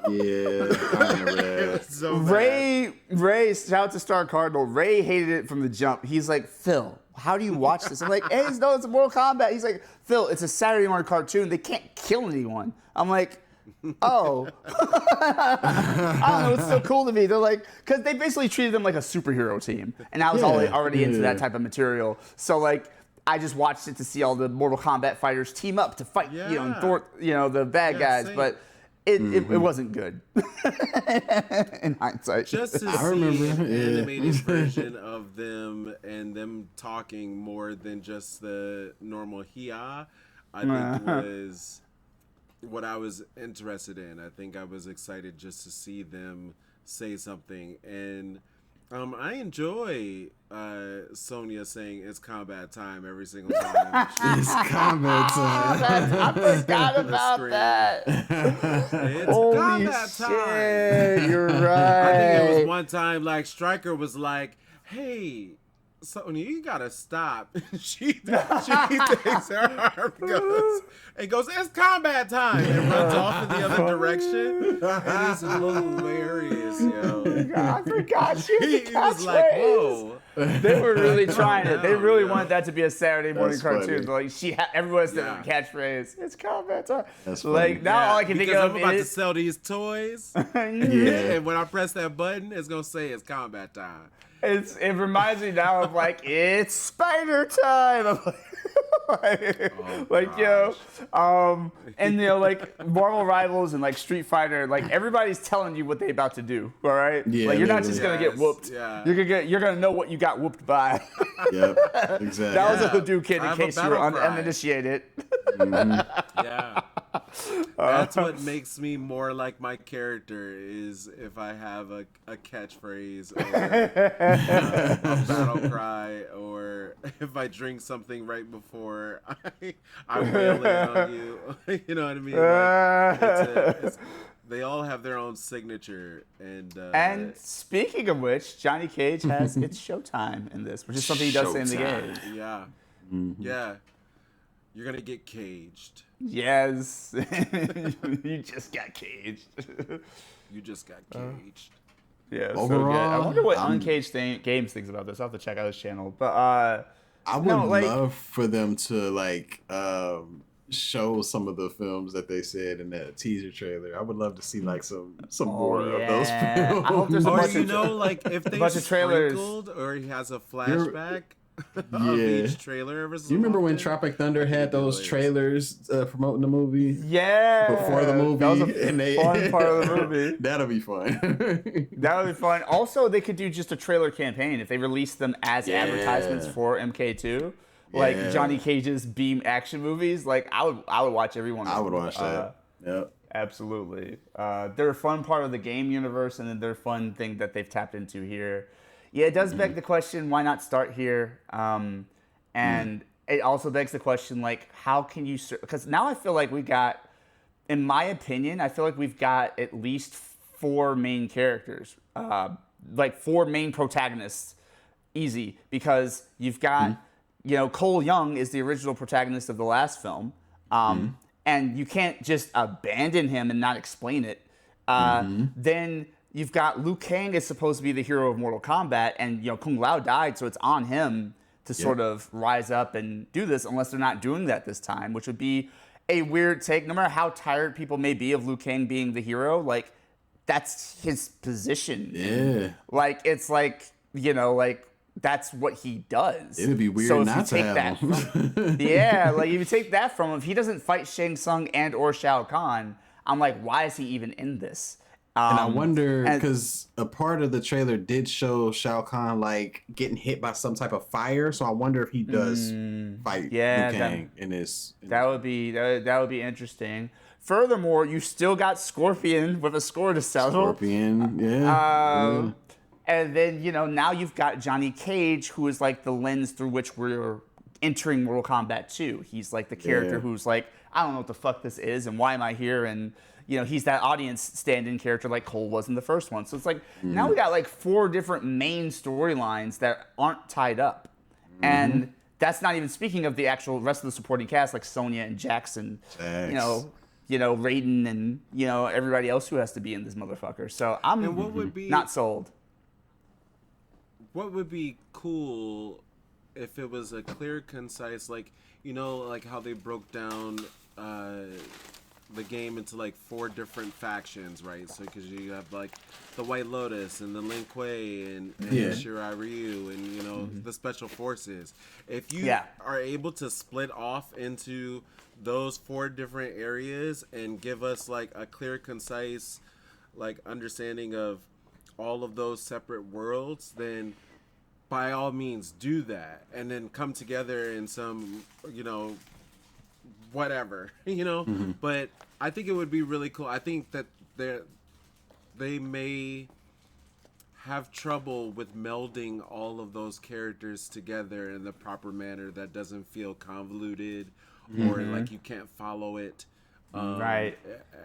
Yeah, I remember that. So bad. Ray, shout out to Star Cardinal. Ray hated it from the jump. He's like, Phil, how do you watch this? I'm like, hey, no, it's a Mortal Kombat. He's like, Phil, it's a Saturday morning cartoon. They can't kill anyone. I'm like, oh. I don't know. It's so cool to me. They're like, because they basically treated them like a superhero team. And I was already into that type of material. So, like, I just watched it to see all the Mortal Kombat fighters team up to fight, and thwart, the bad guys. same. But it wasn't good in hindsight. Just to I remember, see an yeah. animated version of them and them talking more than just the normal hiya, I think was what I was interested in. I think I was excited just to see them say something. And I enjoy Sonya saying it's combat time every single time. It's combat time. I forgot about that. It's Holy combat shit, time. you're right. I think it was one time like Stryker was like, "Hey, Sonya, you gotta stop." she takes her arm and goes, "It's combat time," and runs off in the other direction. And it's hilarious, yo. I forgot she had the He was like, catchphrase. "Whoa." They were really trying it. They really wanted that to be a Saturday morning That's cartoon. funny. Like everyone has the Yeah. catchpall. It's combat time. That's Like funny. now, all I can think because of I'm about to is sell these toys, Yeah. and when I press that button, it's gonna say it's combat time. it reminds me now of like it's spider time. I'm like, and like Marvel Rivals and like Street Fighter, like everybody's telling you what they about to do. All right, Yeah, like you're not literally. just gonna get whooped. Yeah. You're gonna know what you got whooped by. Yep, exactly. That was a Yeah. Hadouken I in have a case you were battle cry. uninitiated. Yeah. That's what makes me more like my character is if I have a catchphrase or a battle cry, or if I drink something right before I wail it on you. You know what I mean? Like, they all have their own signature. And speaking of which, Johnny Cage has it's showtime in this, which is something he does say in the game. Yeah. Yeah. You're going to get caged. Yes. You just got caged. You just got caged. Yeah, Overall, so good. I wonder what Uncaged Games thinks about this. I'll have to check out his channel. But I would love for them to show some of the films that they said in that teaser trailer. I would love to see like some more of those films. I hope there's a Or bunch of like if they bunch of trailers. sprinkled, or he has a flashback of Yeah. each trailer every so You remember when often. Tropic Thunder had those trailers promoting the movie? Yeah. Before the movie, That was a fun part of the movie. That'll be fun. That would be fun. Also, they could do just a trailer campaign if they release them as advertisements for MK2. Like Yeah. Johnny Cage's Beam action movies. Like I would watch every one of them. I would watch that. Yep. Absolutely. They're a fun part of the game universe, and then they're a fun thing that they've tapped into here. Yeah, it does beg the question, why not start here? And it also begs the question, like, how can you... Because now I feel like we got, in my opinion, I feel like we've got at least 4 main characters. Like 4 main protagonists. Easy. Because you've got, Cole Young is the original protagonist of the last film. and you can't just abandon him and not explain it. Then you've got Liu Kang is supposed to be the hero of Mortal Kombat, and Kung Lao died, so it's on him to sort of rise up and do this, unless they're not doing that this time, which would be a weird take. No matter how tired people may be of Liu Kang being the hero, like, that's his position. Yeah. Like, it's like, that's what he does. It'd be weird not to have him. Yeah, like, if you take that from him, if he doesn't fight Shang Tsung and or Shao Kahn, I'm like, why is he even in this? And I wonder, because a part of the trailer did show Shao Kahn like getting hit by some type of fire, so I wonder if he does fight Liu Kang in this. That would be interesting. Furthermore, you still got Scorpion with a score to settle. Scorpion, yeah. And then now you've got Johnny Cage, who is like the lens through which we're entering Mortal Kombat 2. He's like the character who's like, I don't know what the fuck this is, and why am I here? And he's that audience stand-in character like Cole was in the first one. So it's like, now we got like 4 different main storylines that aren't tied up. And that's not even speaking of the actual rest of the supporting cast, like Sonya and Jackson, Raiden and, everybody else who has to be in this motherfucker. So I'm not sold. What would be cool if it was a clear, concise, like, like how they broke down the game into like 4 different factions, right? So because you have like the White Lotus and the Lin Kuei and Shirai Ryu and the Special Forces. If you are able to split off into those 4 different areas and give us like a clear, concise, like understanding of all of those separate worlds, then by all means do that, and then come together in some whatever, but I think it would be really cool. I think that they may have trouble with melding all of those characters together in the proper manner that doesn't feel convoluted or like you can't follow it, right?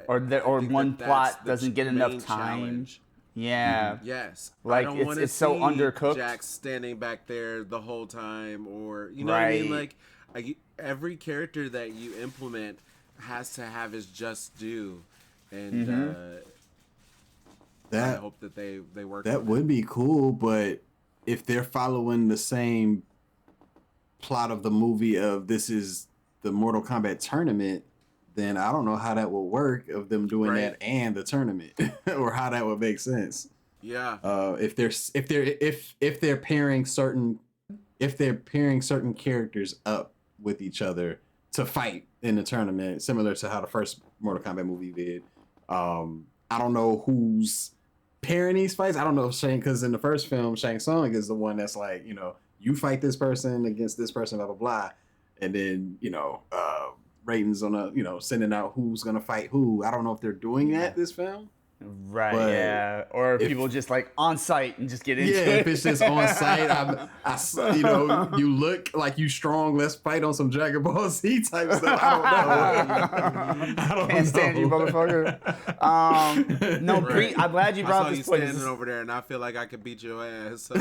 Or one plot doesn't get enough time. Challenge. Yeah. Yes. Like, I don't want to it's so undercooked. Jack standing back there the whole time, or what I mean. Like, every character that you implement has to have his just due, and I hope that they work. That would be cool, but if they're following the same plot of the movie of this is the Mortal Kombat tournament, then I don't know how that will work of them doing that and the tournament, or how that would make sense. Yeah. If they're pairing certain characters up with each other to fight in the tournament, similar to how the first Mortal Kombat movie did. I don't know who's pairing these fights. I don't know if because in the first film, Shang Tsung is the one that's like, you fight this person against this person, blah blah blah, and then Raiden's on sending out who's gonna fight who. I don't know if they're doing that this film. Right, but or people just like on site and just get into it. Yeah, if it's just on site, you look like you strong. Let's fight on some Dragon Ball Z type stuff. I don't know. Can't stand you, motherfucker. No, Bree, I'm glad you brought this point. I saw you standing over there, and I feel like I could beat your ass. So.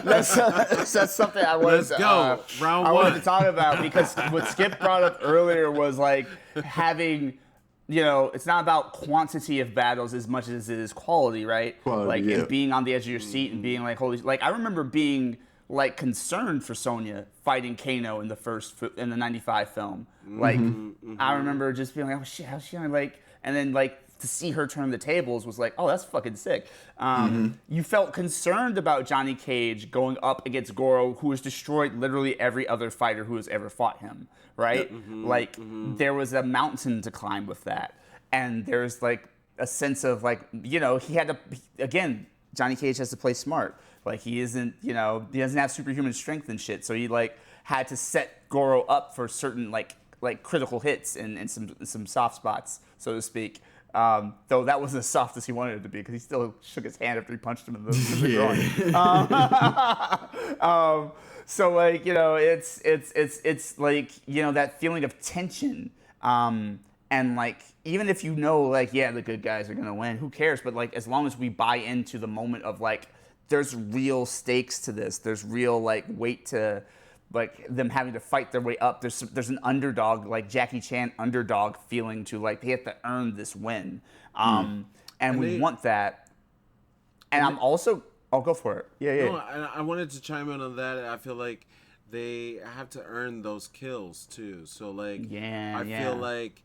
That's something I was. Let's go. Round I one. wanted to talk about, because what Skip brought up earlier was like having. It's not about quantity of battles as much as it is quality, right? And being on the edge of your seat and being like, holy, like I remember being like concerned for Sonya fighting Kano in the 95 film. Like I remember just being like, oh shit, how's she gonna like, and then like to see her turn the tables was like, oh, that's fucking sick. You felt concerned about Johnny Cage going up against Goro, who has destroyed literally every other fighter who has ever fought him, right? There was a mountain to climb with that. And there's like a sense of like, he had to, again, Johnny Cage has to play smart. Like he isn't, he doesn't have superhuman strength and shit. So he like had to set Goro up for certain like critical hits and some soft spots, so to speak. Though that wasn't as soft as he wanted it to be, because he still shook his hand after he punched him in the groin. So like it's like that feeling of tension, and like even if like the good guys are gonna win, who cares? But like as long as we buy into the moment of like there's real stakes to this, there's real like weight to like them having to fight their way up. There's an underdog, like Jackie Chan underdog feeling to like they have to earn this win, and we want that. And I'm also, I'll go for it. Yeah. No, I wanted to chime in on that. I feel like they have to earn those kills too. So like, I feel like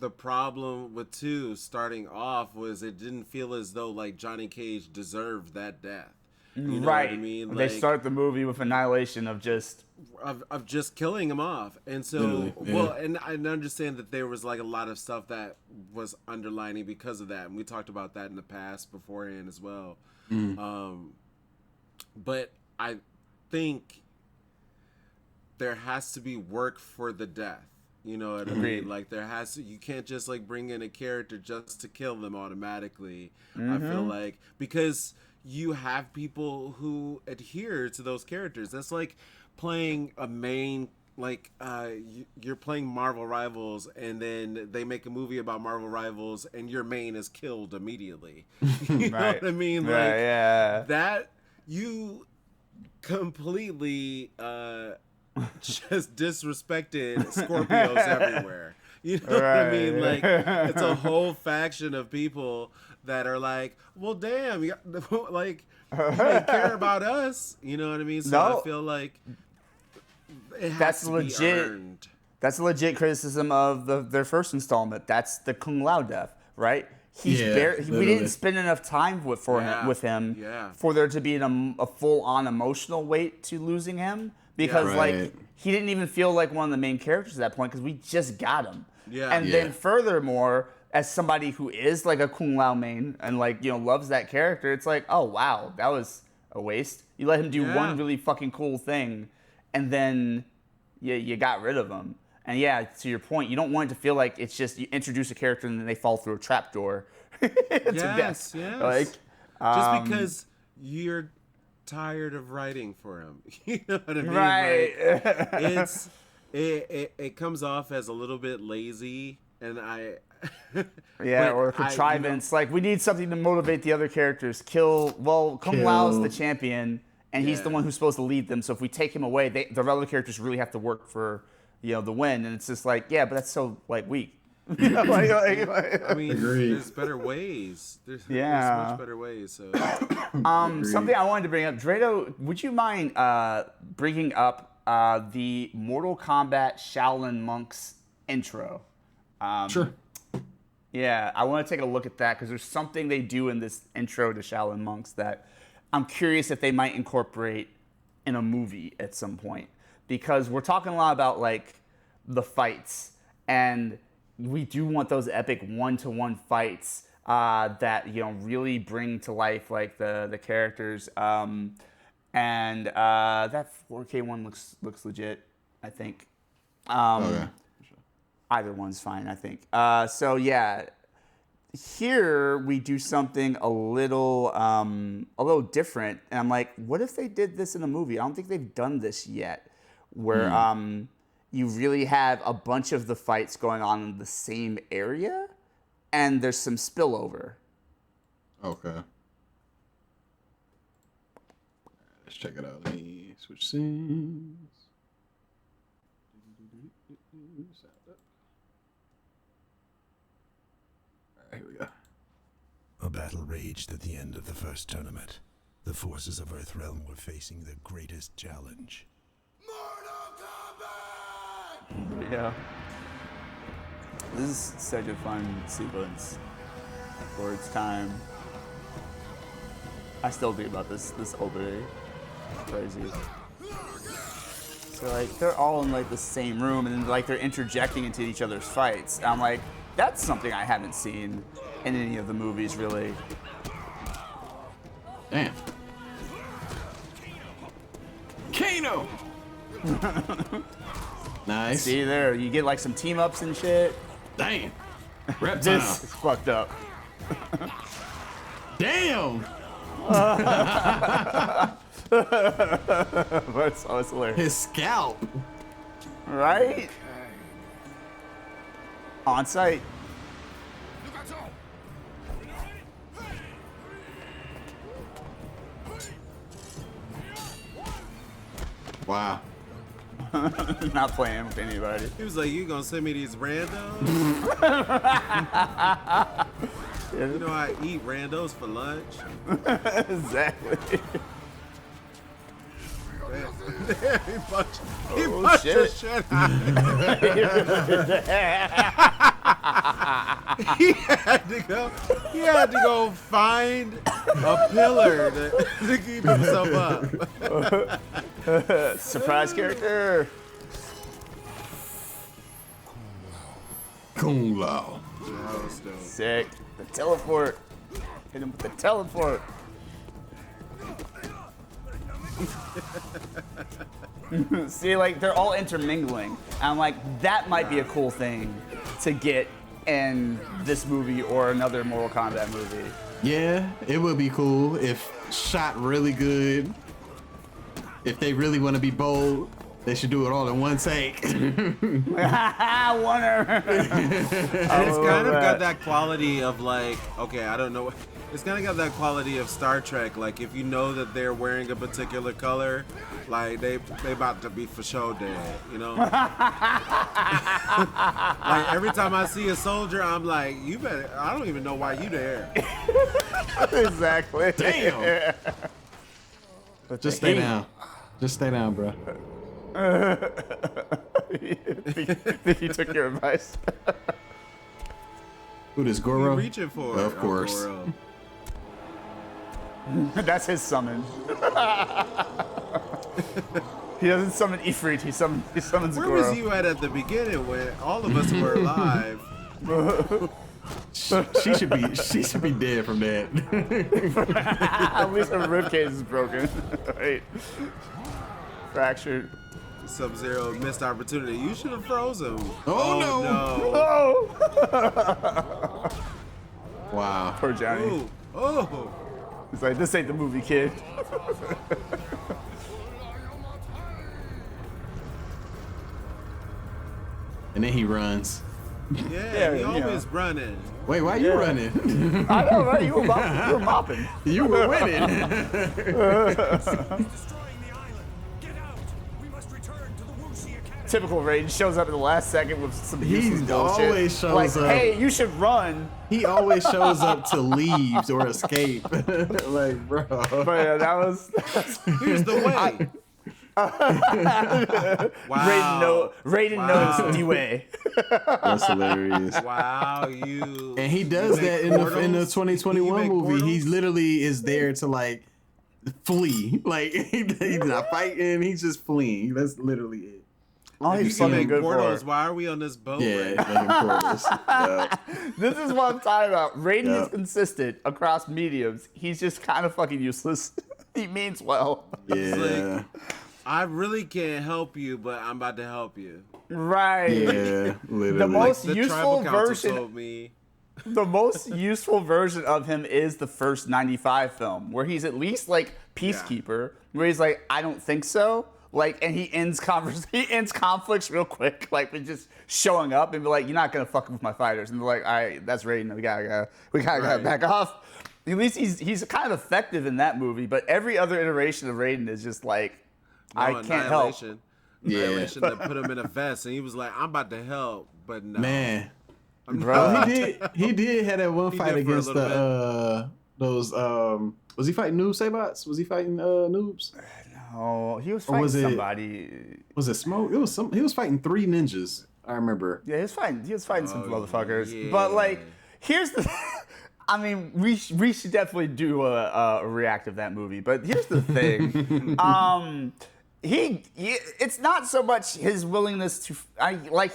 the problem with 2 starting off was it didn't feel as though like Johnny Cage deserved that death. You know what I mean? Like, they start the movie with annihilation of just killing him off. And so, well, and I understand that there was like a lot of stuff that was underlining because of that. And we talked about that in the past beforehand as well. But I think there has to be work for the death. You know what I mean? Like you can't just like bring in a character just to kill them automatically. I feel like, because you have people who adhere to those characters. That's like playing a main, like you're playing Marvel Rivals, and then they make a movie about Marvel Rivals, and your main is killed immediately. You know what I mean? Like that, you completely just disrespected Scorpios everywhere. You know what I mean? Like, it's a whole faction of people that are like, well, damn, like, you didn't care about us. You know what I mean? So I feel like it has to be earned. That's a legit criticism of their first installment. That's the Kung Lao death, right? We didn't spend enough time with him for there to be a full-on emotional weight to losing him. Because like he didn't even feel like one of the main characters at that point, because we just got him. Then furthermore, as somebody who is like a Kung Lao main and like, you know, loves that character, it's like, oh wow, that was a waste. You let him do one really fucking cool thing, and then you got rid of him. And to your point, you don't want it to feel like it's just you introduce a character and then they fall through a trapdoor to death. Like, just because you're tired of writing for him. You know what I mean? Right. Like, it comes off as a little bit lazy, and or contrivance. Like, we need something to motivate the other characters. Kung Lao's the champion, and he's the one who's supposed to lead them. So if we take him away, the other characters really have to work for, you know, the win. And it's just like, but that's so like weak. You know, I mean, there's better ways. There's much better ways. So, something I wanted to bring up, Drado, would you mind bringing up the Mortal Kombat Shaolin Monks intro? Sure. Yeah, I want to take a look at that because there's something they do in this intro to Shaolin Monks that I'm curious if they might incorporate in a movie at some point, because we're talking a lot about like the fights, and we do want those epic one-to-one fights that, you know, really bring to life like the characters. And that 4K one looks legit, I think. Either one's fine, I think. Here we do something a little different, and I'm like, what if they did this in a movie? I don't think they've done this yet, where you really have a bunch of the fights going on in the same area, and there's some spillover. Okay. Let's check it out. Let me switch scenes. All right, here we go. A battle raged at the end of the first tournament. The forces of Earthrealm were facing their greatest challenge. Yeah. This is such a fun sequence for its time. I still think about this opening. Crazy. So like they're all in like the same room, and then like they're interjecting into each other's fights. And I'm like, that's something I haven't seen in any of the movies really. Damn. Kano! Nice. See there, you get like some team ups and shit. Damn. Reptile. This is fucked up. Damn. That's hilarious. His scalp. Right? On site. Wow. Not playing with anybody. He was like, "You gonna send me these randos? You know I eat randos for lunch." Exactly. He punched the shit out of him. He had to go find a pillar to keep himself up. Surprise character. Kung Lao. Sick. The teleport. Hit him with the teleport. See, like, they're all intermingling. And I'm like, that might be a cool thing to get in this movie or another Mortal Kombat movie. Yeah, it would be cool if shot really good. If they really want to be bold, they should do it all in one take. Wonder. It's kind of got that quality of like, okay, I don't know. It's kind of got that quality of Star Trek. Like if you know that they're wearing a particular color, like they about to be for sure dead, you know? Like every time I see a soldier, I'm like, you better, I don't even know why you there. Exactly. Damn. Just stay down. Just stay down, bro. Think you took your advice? Who this Goro? You reaching for Of course. Goro. That's his summon. He doesn't summon Ifrit, he summons Where Goro. was you at the beginning when all of us were alive? She should be dead from that. At least her ribcage is broken. Right. Fractured. Sub-Zero missed opportunity. You should have frozen. Oh, no. Oh! Wow. Poor Johnny. Ooh. Oh. He's like, this ain't the movie, kid. And then he runs. Yeah, he always running. Wait, why are you running? I know, right? You were mopping. You were winning. Typical Raiden shows up at the last second with some useless He bullshit. always shows like, up. hey, you should run. He always shows up to leave or escape. Like, bro. But yeah, that was. Here's the way. Wow. Raiden knows the way. That's hilarious. Wow, you. And he does that in the 2021 movie. He literally is there to like flee. Like he's not fighting. He's just fleeing. That's literally it. Oh, he's You fucking make good portals. for it. Why are we on this boat? Yeah, right making portals. Yeah. This is what I'm talking about. Raiden Yeah. is consistent across mediums. He's just kind of fucking useless. He means well. Yeah. I really can't help you, but I'm about to help you. Right. Yeah, literally. The most The useful tribal council version. told me. The most useful version of him is the first 95 film, where he's at least like peacekeeper, where he's like, I don't think so. Like, and he ends conflicts real quick, like with just showing up and be like, "You're not gonna fuck with my fighters," and they're like, "All right, that's Raiden. We gotta back off." At least he's kind of effective in that movie, but every other iteration of Raiden is just like, I can't help. Annihilation that put him in a vest, and he was like, "I'm about to help," but no. Man. I'm Bro, not. he did have that one He fight did for a against little those was he fighting noob Sabots? Was he fighting noobs? Oh, he was Or fighting was it- somebody. Was it Smoke? It was he was fighting 3 ninjas. I remember. Yeah, he was fighting some motherfuckers. yeah. But like, here's the. I mean, we should definitely do a react of that movie. But here's the thing. It's not so much his willingness to,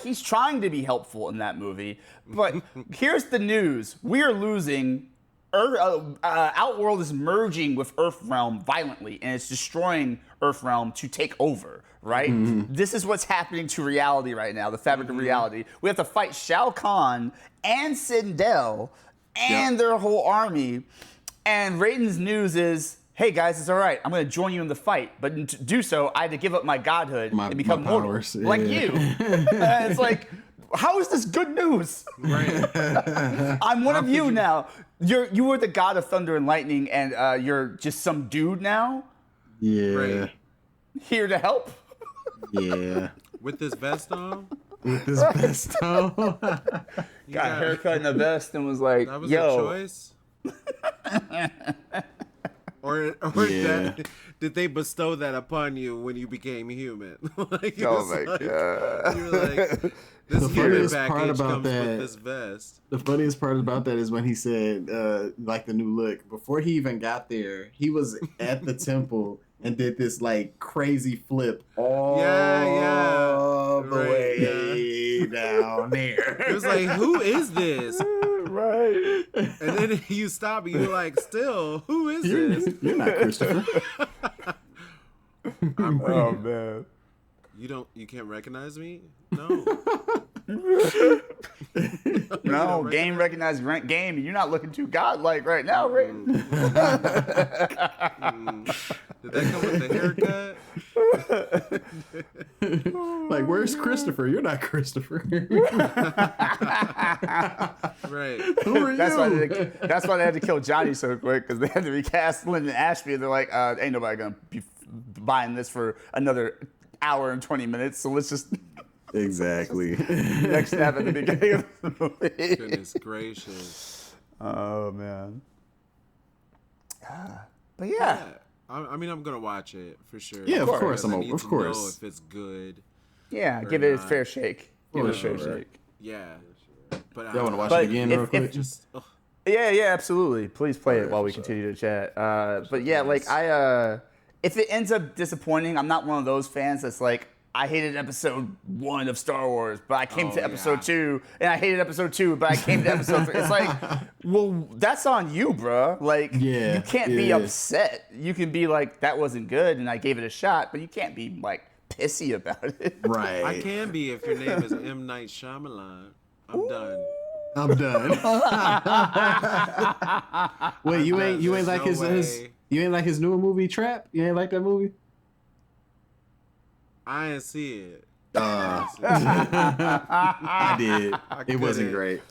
he's trying to be helpful in that movie. But here's the news: we are losing. Outworld is merging with Earthrealm violently, and it's destroying Earthrealm to take over. Right? Mm-hmm. This is what's happening to reality right now. The fabric of reality. We have to fight Shao Kahn and Sindel and their whole army. And Raiden's news is, hey guys, it's all right. I'm going to join you in the fight. But to do so, I had to give up my godhood and become my mortal. powers, Like yeah. you. And it's like, how is this good news? Right. I'm one of you now. You were the god of thunder and lightning, and you're just some dude now? Yeah. Right. here to help. Yeah. With this vest on? With this vest on. Got a haircut and a vest and was like, that was yo. a choice? or did they bestow that upon you when you became human? Like, oh my god! You're like, this the funniest package part about comes that, with this vest. The funniest part about that is when he said, like the new look. Before he even got there, he was at the temple and did this like crazy flip all the way down there. It was like, who is this? Right. And then you stop and you're like, still, who is this? You're not Christopher. Oh man. You can't recognize me? No. No, game recognized game. You're not looking too godlike right now, Raiden. Did that come with the haircut? Like, where's Christopher? You're not Christopher. Right. Who are you? That's why they had to kill Johnny so quick, because they had to recast Lyndon Ashby. They're like, ain't nobody gonna be buying this for another hour and 20 minutes, so let's just Exactly. next snap at the beginning of the movie. Goodness gracious. Oh man. But yeah. I mean, I'm gonna watch it for sure. Yeah, of course. I need Of to course. know if it's good. Yeah, or give it a not. fair shake. Give it a fair sure. shake. Yeah. But Y'all want to watch But it again real quick? Just, Yeah, absolutely. Please play it while we continue to chat. But yeah, like if it ends up disappointing, I'm not one of those fans that's like, I hated episode 1 of Star Wars, but I came to episode 2, and I hated episode 2, but I came to episode 3. It's like, well, that's on you, bruh. Like, you can't be upset. You can be like, that wasn't good, and I gave it a shot, but you can't be like pissy about it. Right. I can be if your name is M. Night Shyamalan. I'm done. I'm done. Wait, you ain't like his you ain't like his newer movie Trap? You ain't like that movie? I didn't see it. I did. It wasn't great.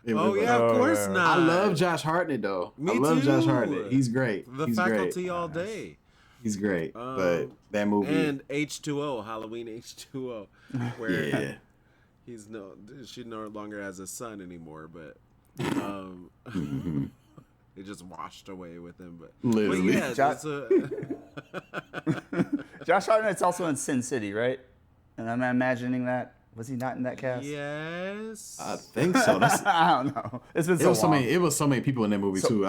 Of course not. I love Josh Hartnett though. Me I love too. Josh Hartnett. He's great. The He's Faculty great. all day. He's great. But that movie and H2O, Halloween H2O, where she no longer has a son anymore, but it just washed away with him. But literally, yeah, Josh Hartnett's also in Sin City, right? And I'm imagining that. Was he not in that cast? Yes, I think so. I don't know. It's been so long. It was so many people in that movie too.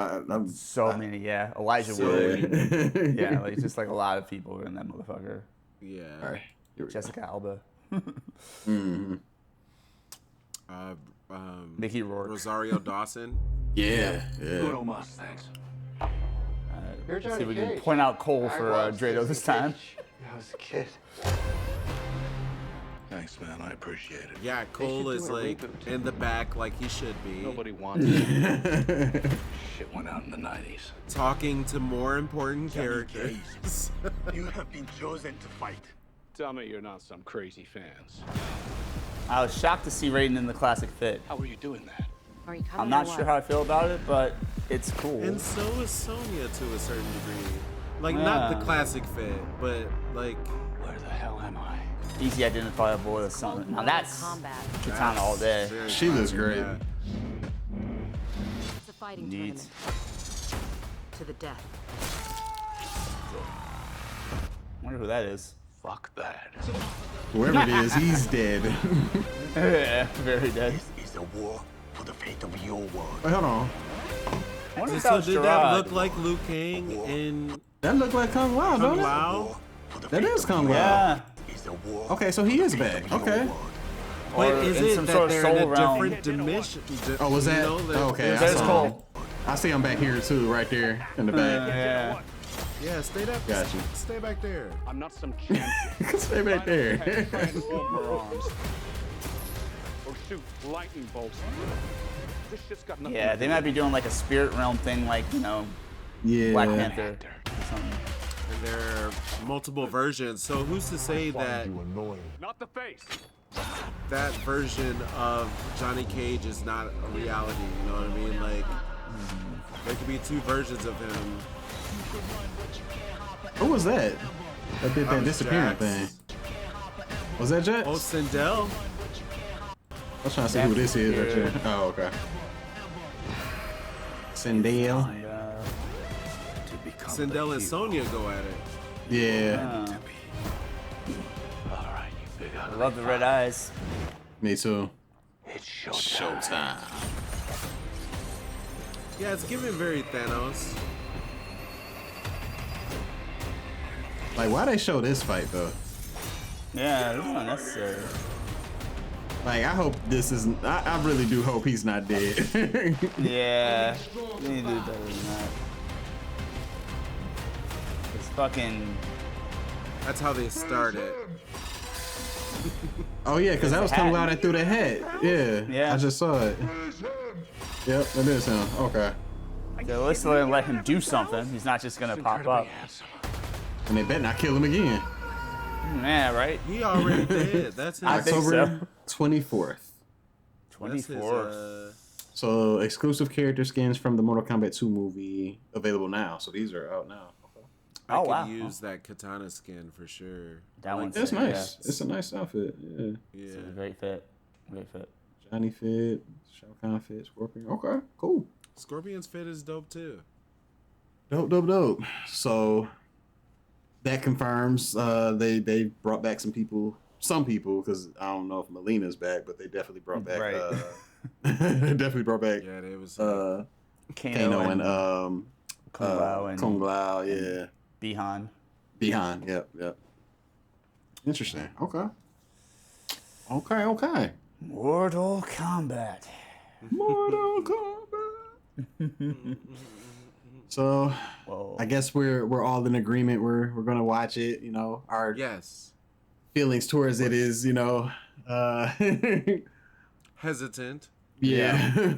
Many, yeah. Elijah Wood. Yeah, like just like a lot of people in that motherfucker. Yeah. All right. Jessica Alba. Mickey Rourke. Rosario Dawson. Yeah. Good old Mustangs. See if we can point out Cole for Drado this time. I was a kid. Thanks, man. I appreciate it. Yeah, Cole is like in the back, like he should be. Nobody wants it. Shit went out in the 90s. Talking to more important characters. You have been chosen to fight. Tell me you're not some crazy fans. I was shocked to see Raiden in the classic fit. How are you doing that? Are you coming I'm not or sure what? how I feel about it, but it's cool. And so is Sonya to a certain degree. Like, not the classic fit, but like... Where the hell am I? Easy identifiable as something. Now that's Katana all day. She looks great. Yeah. It's a fighting Neat. tournament. To the death. Wonder who that is. Fuck that. Whoever it is, he's dead. Yeah, very dead. This is a war for the fate of your world. Wait, hold on. I wonder if So was did that Gerard. look like Liu Kang in That looked like Kung Lao, Kung don't it? Lao? That is Kung Lao. Yeah. Okay, so he is back. Okay. But Or is in it some that sort of they're in soul a realm. different dimension? Oh, was that? Okay, I There's saw Cole. him. I see him back here too, right there in the back. Yeah. Yeah, stay back. Got you. Stay back there. I'm not some champion. Stay back there. Transform my arms. Or shoot lightning bolts. This shit's got nothing Yeah, to they do might be doing like a spirit realm thing, like, you know, Yeah. Black Panther or something. And there are multiple versions. So who's to say that Not the face. that version of Johnny Cage is not a reality? You know what I mean? Like, there could be two versions of him. Who was that? That did that disappearing thing. Was that Jax? Oh, Sindel. I was trying to see who this is right here. Oh, okay. Sindel. Sindel and Sonya go at it. Yeah. I love the red eyes. Me too. It's showtime. Showtime. Yeah, it's giving very Thanos. Like, why they show this fight though? Yeah, this is not necessary. Like, I hope this isn't. I really do hope he's not dead. Yeah, we need to do better than that. It's fucking. That's how they started. Oh yeah, because that was Kung Lao that threw the head. Yeah. Yeah. I just saw it. Yep, that is him. Okay. So at least let him do something. He's not just gonna pop up. And they better not kill him again. Yeah, right. He already did. That's his. I think so. October 24th. 24th. So exclusive character skins from the Mortal Kombat 2 movie available now. So these are out now. I could wow. use that katana skin for sure. That one's It's nice. Yeah. It's a nice outfit. Yeah. Yeah. It's a great fit. Great fit. Johnny fit, Shao Kahn fit, Scorpion. Okay, cool. Scorpion's fit is dope too. Dope. So that confirms they brought back some people, because I don't know if Melina's back, but they definitely brought back. Right. Definitely brought back. Yeah, they was. Kano and Kung Lao and Kung Lao, yeah. Bihan. Bihan, yep. Interesting. Okay. Mortal Kombat. Mortal Kombat. So, Whoa. I guess we're all in agreement. We're gonna watch it. You know, our feelings towards it is, hesitant. Yeah.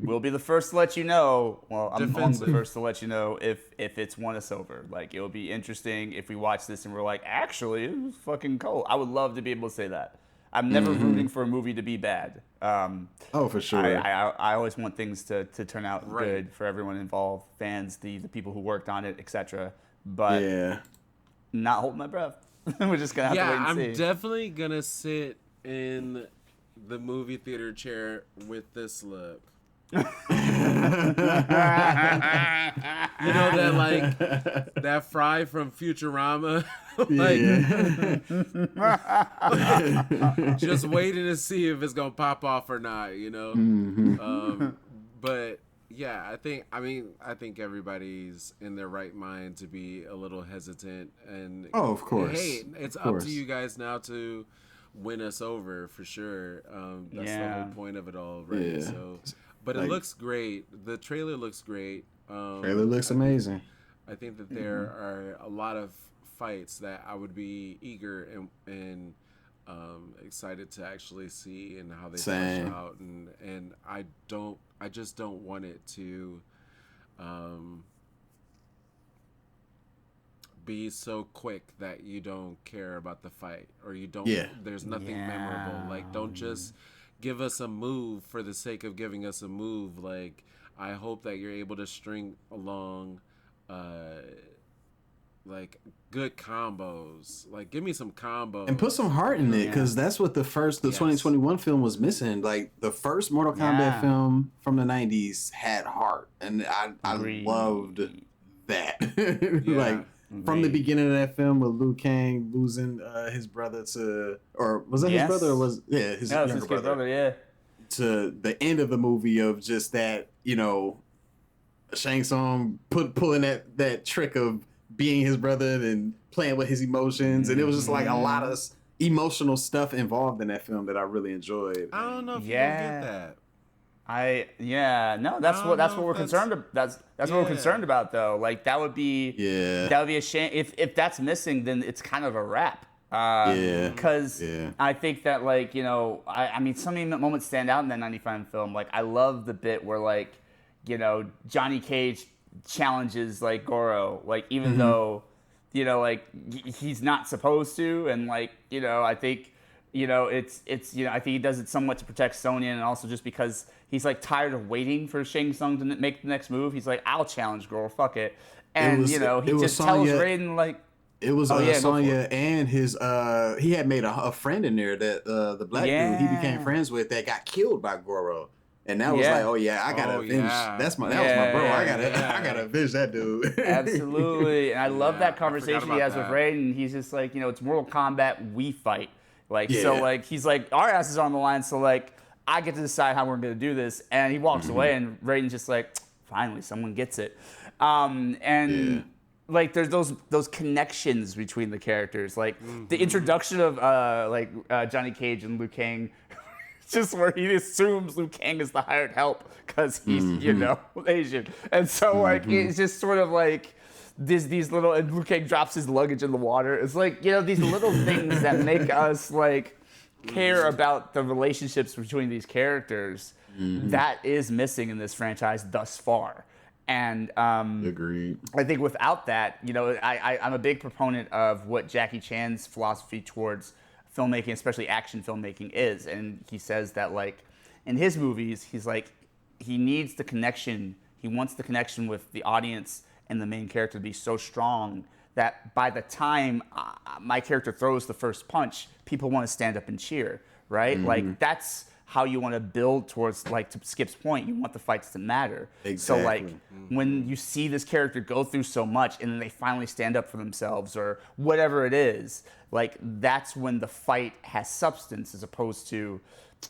We'll be the first to let you know. Well, I'm Defensive. the first to let you know if it's won us over. Like, it'll be interesting if we watch this and we're like, actually, it was fucking cool. I would love to be able to say that. I'm never rooting for a movie to be bad. Oh, for sure. I always want things to turn out good for everyone involved, fans, the people who worked on it, etc. But not holding my breath. We're just gonna have to wait and see. I'm definitely gonna sit in the movie theater chair with this look. You know that fry from Futurama? Just waiting to see if it's gonna pop off or not, but yeah, I think everybody's in their right mind to be a little hesitant, and of course, hey, it's up to you guys now to win us over for sure. That's the whole point of it all, right? So, but it looks great. The trailer looks great. Trailer looks amazing. I think that there are a lot of fights that I would be eager and excited to actually see and how they flesh out, and I just don't want it to be so quick that you don't care about the fight, or you don't. There's nothing memorable. Like, don't just give us a move for the sake of giving us a move. Like, I hope that you're able to string along like good combos. Like, give me some combos and put some heart in it, because that's what the 2021 film was missing. Like, the first Mortal Kombat film from the 90s had heart, and I loved that. Like, from the beginning of that film with Liu Kang losing his brother to, or was that his brother, or was his younger brother, to the end of the movie of just that, Shang Tsung pulling that trick of being his brother and playing with his emotions, and it was just like a lot of emotional stuff involved in that film that I really enjoyed. I don't know if you get that. That's what we're concerned about. That's what we're concerned about, though. Like, that would be a shame if that's missing. Then it's kind of a wrap. Because I think that, like, I mean, so many moments stand out in that 95 film. Like, I love the bit where, like, Johnny Cage challenges, like, Goro, like, even though, like, he's not supposed to, and, like, I think, it's I think he does it somewhat to protect Sonya, and also just because he's, like, tired of waiting for Shang Tsung to make the next move. He's like, I'll challenge Goro, fuck it. And, he just tells Raiden, like, It was Sonya and his he had made a friend in there that the black dude he became friends with that got killed by Goro. And that was like, oh yeah, I gotta avenge. That was my bro. I gotta avenge that dude. Absolutely. And I love that conversation he has with Raiden. He's just like, it's Mortal Kombat, we fight. Like so like he's like, our ass is on the line, so like I get to decide how we're gonna do this. And he walks away and Raiden's just like, finally, someone gets it. Like there's those connections between the characters. Like the introduction of Johnny Cage and Liu Kang. Just where he assumes Liu Kang is the hired help because he's, Asian. And so, like, it's just sort of like these little, and Liu Kang drops his luggage in the water. It's like, these little things that make us, like, care about the relationships between these characters that is missing in this franchise thus far. And agreed. I think without that, I'm a big proponent of what Jackie Chan's philosophy towards filmmaking, especially action filmmaking, is. And he says that, like, in his movies, he's like, he needs the connection. He wants the connection with the audience and the main character to be so strong that by the time my character throws the first punch, people want to stand up and cheer, right? Like, that's how you want to build towards, like, to Skip's point, you want the fights to matter. Exactly. So, like, when you see this character go through so much and then they finally stand up for themselves or whatever it is, like, that's when the fight has substance as opposed to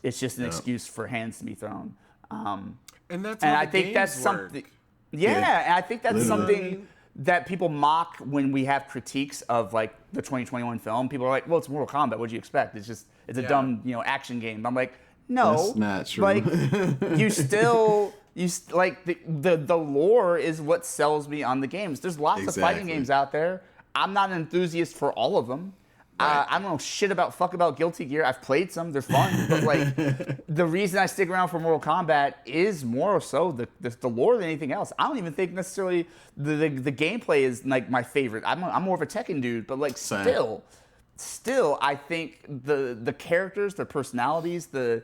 it's just an excuse for hands to be thrown. And that's and how I think that's something. Yeah, and I think that's something that people mock when we have critiques of, like, the 2021 film. People are like, "Well, it's Mortal Kombat. What do you expect? It's a dumb, action game." I'm like, no, that's not true. Like, like the lore is what sells me on the games. There's lots of fighting games out there. I'm not an enthusiast for all of them. Right. I don't know shit about Guilty Gear. I've played some; they're fun. But like, the reason I stick around for Mortal Kombat is more so the lore than anything else. I don't even think necessarily the gameplay is like my favorite. I'm more of a Tekken dude, but like still, I think the characters, their personalities, the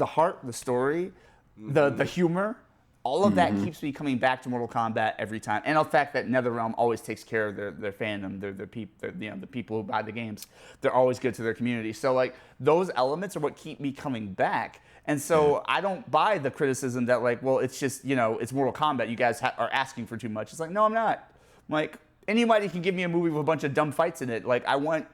heart, the story, the humor. All of that keeps me coming back to Mortal Kombat every time, and the fact that NetherRealm always takes care of their fandom, the people who buy the games. They're always good to their community. So like those elements are what keep me coming back. And so I don't buy the criticism that like, well, it's just it's Mortal Kombat. You guys are asking for too much. It's like, no, I'm not. Like anybody can give me a movie with a bunch of dumb fights in it. Like I want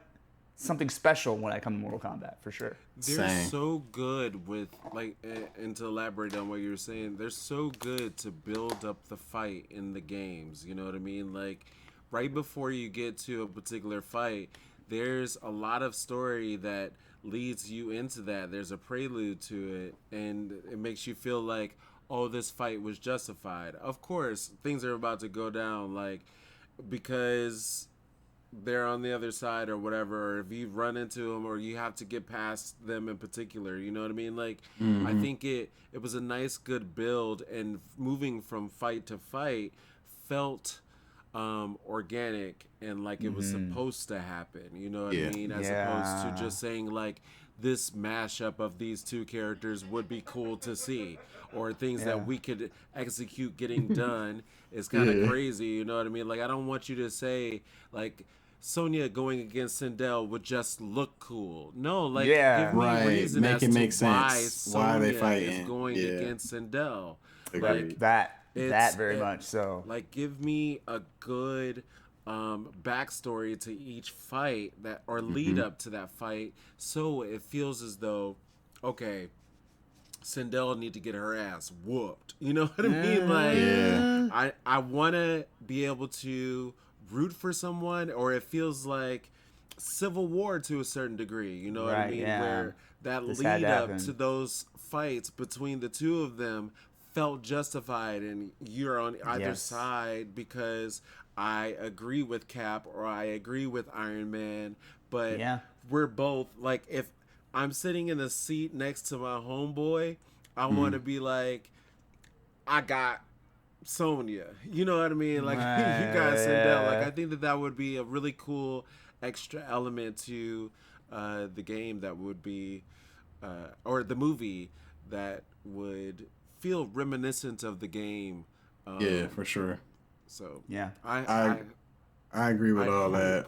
something special when I come to Mortal Kombat, for sure. They're so good with, like, and to elaborate on what you're saying, they're so good to build up the fight in the games, you know what I mean? Like, right before you get to a particular fight, there's a lot of story that leads you into that. There's a prelude to it, and it makes you feel like, oh, this fight was justified. Of course, things are about to go down, like, because they're on the other side or whatever, or if you run into them or you have to get past them in particular, you know what I mean? Like, I think it was a nice, good build, and moving from fight to fight felt organic and like it was supposed to happen, you know what I mean? As opposed to just saying like, this mashup of these two characters would be cool to see, or things that we could execute getting done is kind of crazy, you know what I mean? Like, I don't want you to say like Sonya going against Sindel would just look cool. No, like give me a reason make as it to make why sense. Sonya Why they fighting is going against Sindel. Like that very much so. Like, give me a good backstory to each fight that or lead up to that fight, so it feels as though, okay, Sindel need to get her ass whooped. You know what I mean? Like, I want to be able to root for someone, or it feels like Civil War to a certain degree. You know what I mean? Where that lead up to those fights between the two of them felt justified, and you're on either side because I agree with Cap or I agree with Iron Man, but we're both like, if I'm sitting in a seat next to my homeboy, I want to be like, I got Sonya, you know what I mean? Like, you got Sindel. Like, I think that would be a really cool extra element to the game that would be, or the movie that would feel reminiscent of the game. For sure. So I agree with all that.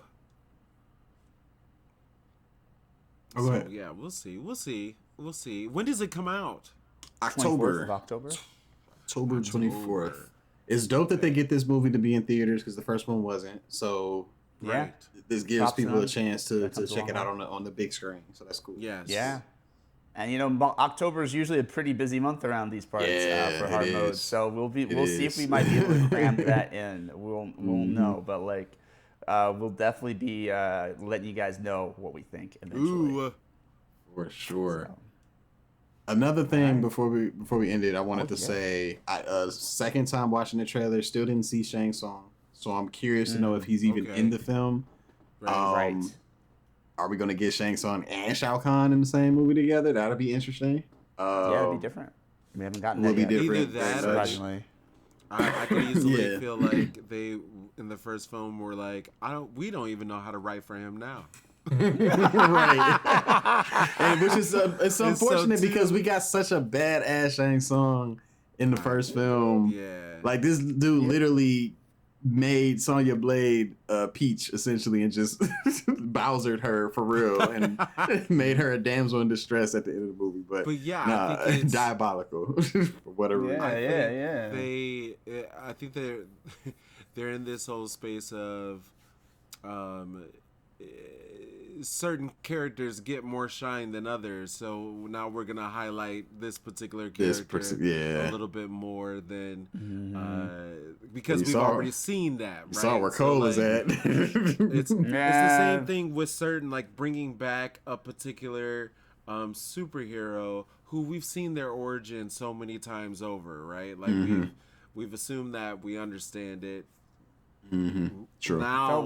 Oh, go ahead. Yeah, we'll see. When does it come out? October 24th. It's dope that they get this movie to be in theaters because the first one wasn't. So Yeah, this gives people a chance to check it out on the big screen. So that's cool. Yes. Yeah. And you know, October is usually a pretty busy month around these parts for hard mode. So we'll see if we might be able to cram that in. We'll know, but like we'll definitely be letting you guys know what we think eventually. Ooh. For sure. So. Another thing before we end it, I wanted to say, second time watching the trailer, still didn't see Shang Tsung, so I'm curious to know if he's even in the film. Right. Are we gonna get Shang Tsung and Shao Kahn in the same movie together? That'll be interesting. Yeah, it'll be different. We haven't gotten that yet. Different. Either that, surprisingly. I could easily feel like they in the first film were like, we don't even know how to write for him now. Right. And which is it's unfortunate because we got such a badass Shang Tsung in the first film. Yeah. Like this dude literally made Sonya Blade Peach essentially and just Bowsered her for real and made her a damsel in distress at the end of the movie. But yeah, nah, I think it's diabolical for whatever reason. I think they're in this whole space of certain characters get more shine than others, so now we're gonna highlight this particular character a little bit more than because we've already seen that. Right? Saw where Cole is at. It's the same thing with certain, like bringing back a particular superhero who we've seen their origin so many times over, right? Like we've assumed that we understand it. True. Now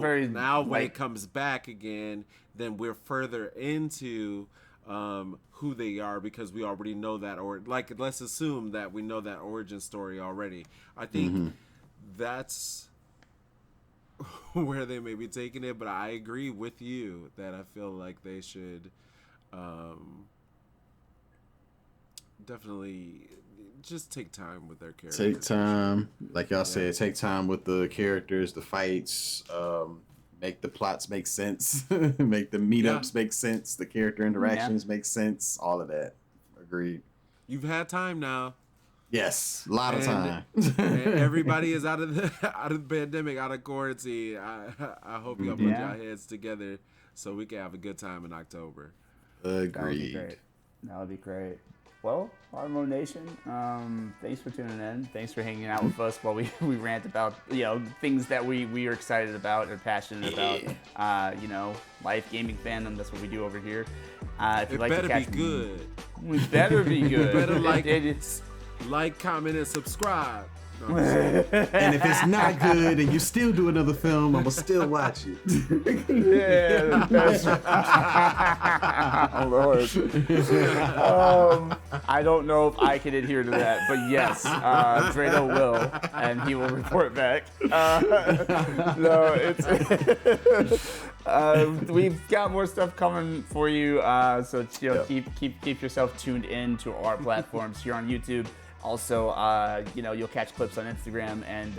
when it comes back again, then we're further into who they are because we already know that, or like let's assume that we know that origin story already. I think that's where they may be taking it, but I agree with you that I feel like they should definitely just take time with their characters. Take time, like y'all said, take time with the characters, the fights, make the plots make sense, make the meetups make sense, the character interactions make sense, all of that. Agreed. You've had time now. Yes, a lot of time. And everybody is out of the pandemic, out of quarantine. I hope y'all put your heads together so we can have a good time in October. Agreed. That would be great. Well, Automo Nation, thanks for tuning in. Thanks for hanging out with us while we rant about things that we are excited about or passionate about. Life, gaming, fandom. That's what we do over here. If you'd like to catch good. We better be good. Better like, comment, and subscribe. No, and if it's not good and you still do another film, I'm gonna still watch it. Yeah, that's oh, Lord. I don't know if I can adhere to that, but yes, Drado will, and he will report back. No, it's we've got more stuff coming for you, so keep yourself tuned in to our platforms here on YouTube. Also, you'll catch clips on Instagram, and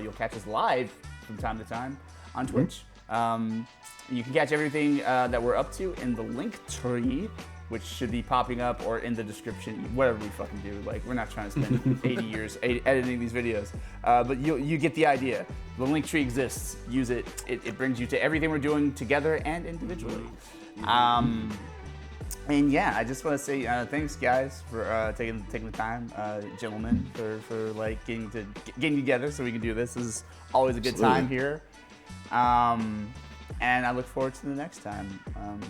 you'll catch us live from time to time on Twitch. You can catch everything that we're up to in the link tree, which should be popping up or in the description, whatever we fucking do. Like, we're not trying to spend 80 years editing these videos, but you get the idea. The link tree exists. Use it. It brings you to everything we're doing together and individually. And yeah, I just want to say thanks, guys, for taking the time, gentlemen, for like getting together so we can do this. This is always a good time here, and I look forward to the next time.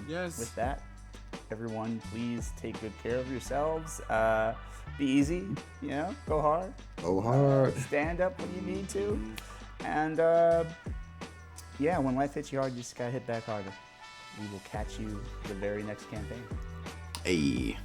Yes. With that, everyone, please take good care of yourselves. Be easy, go hard. Go hard. Stand up when you need to, and when life hits you hard, you just gotta hit back harder. We will catch you the very next campaign. Hey.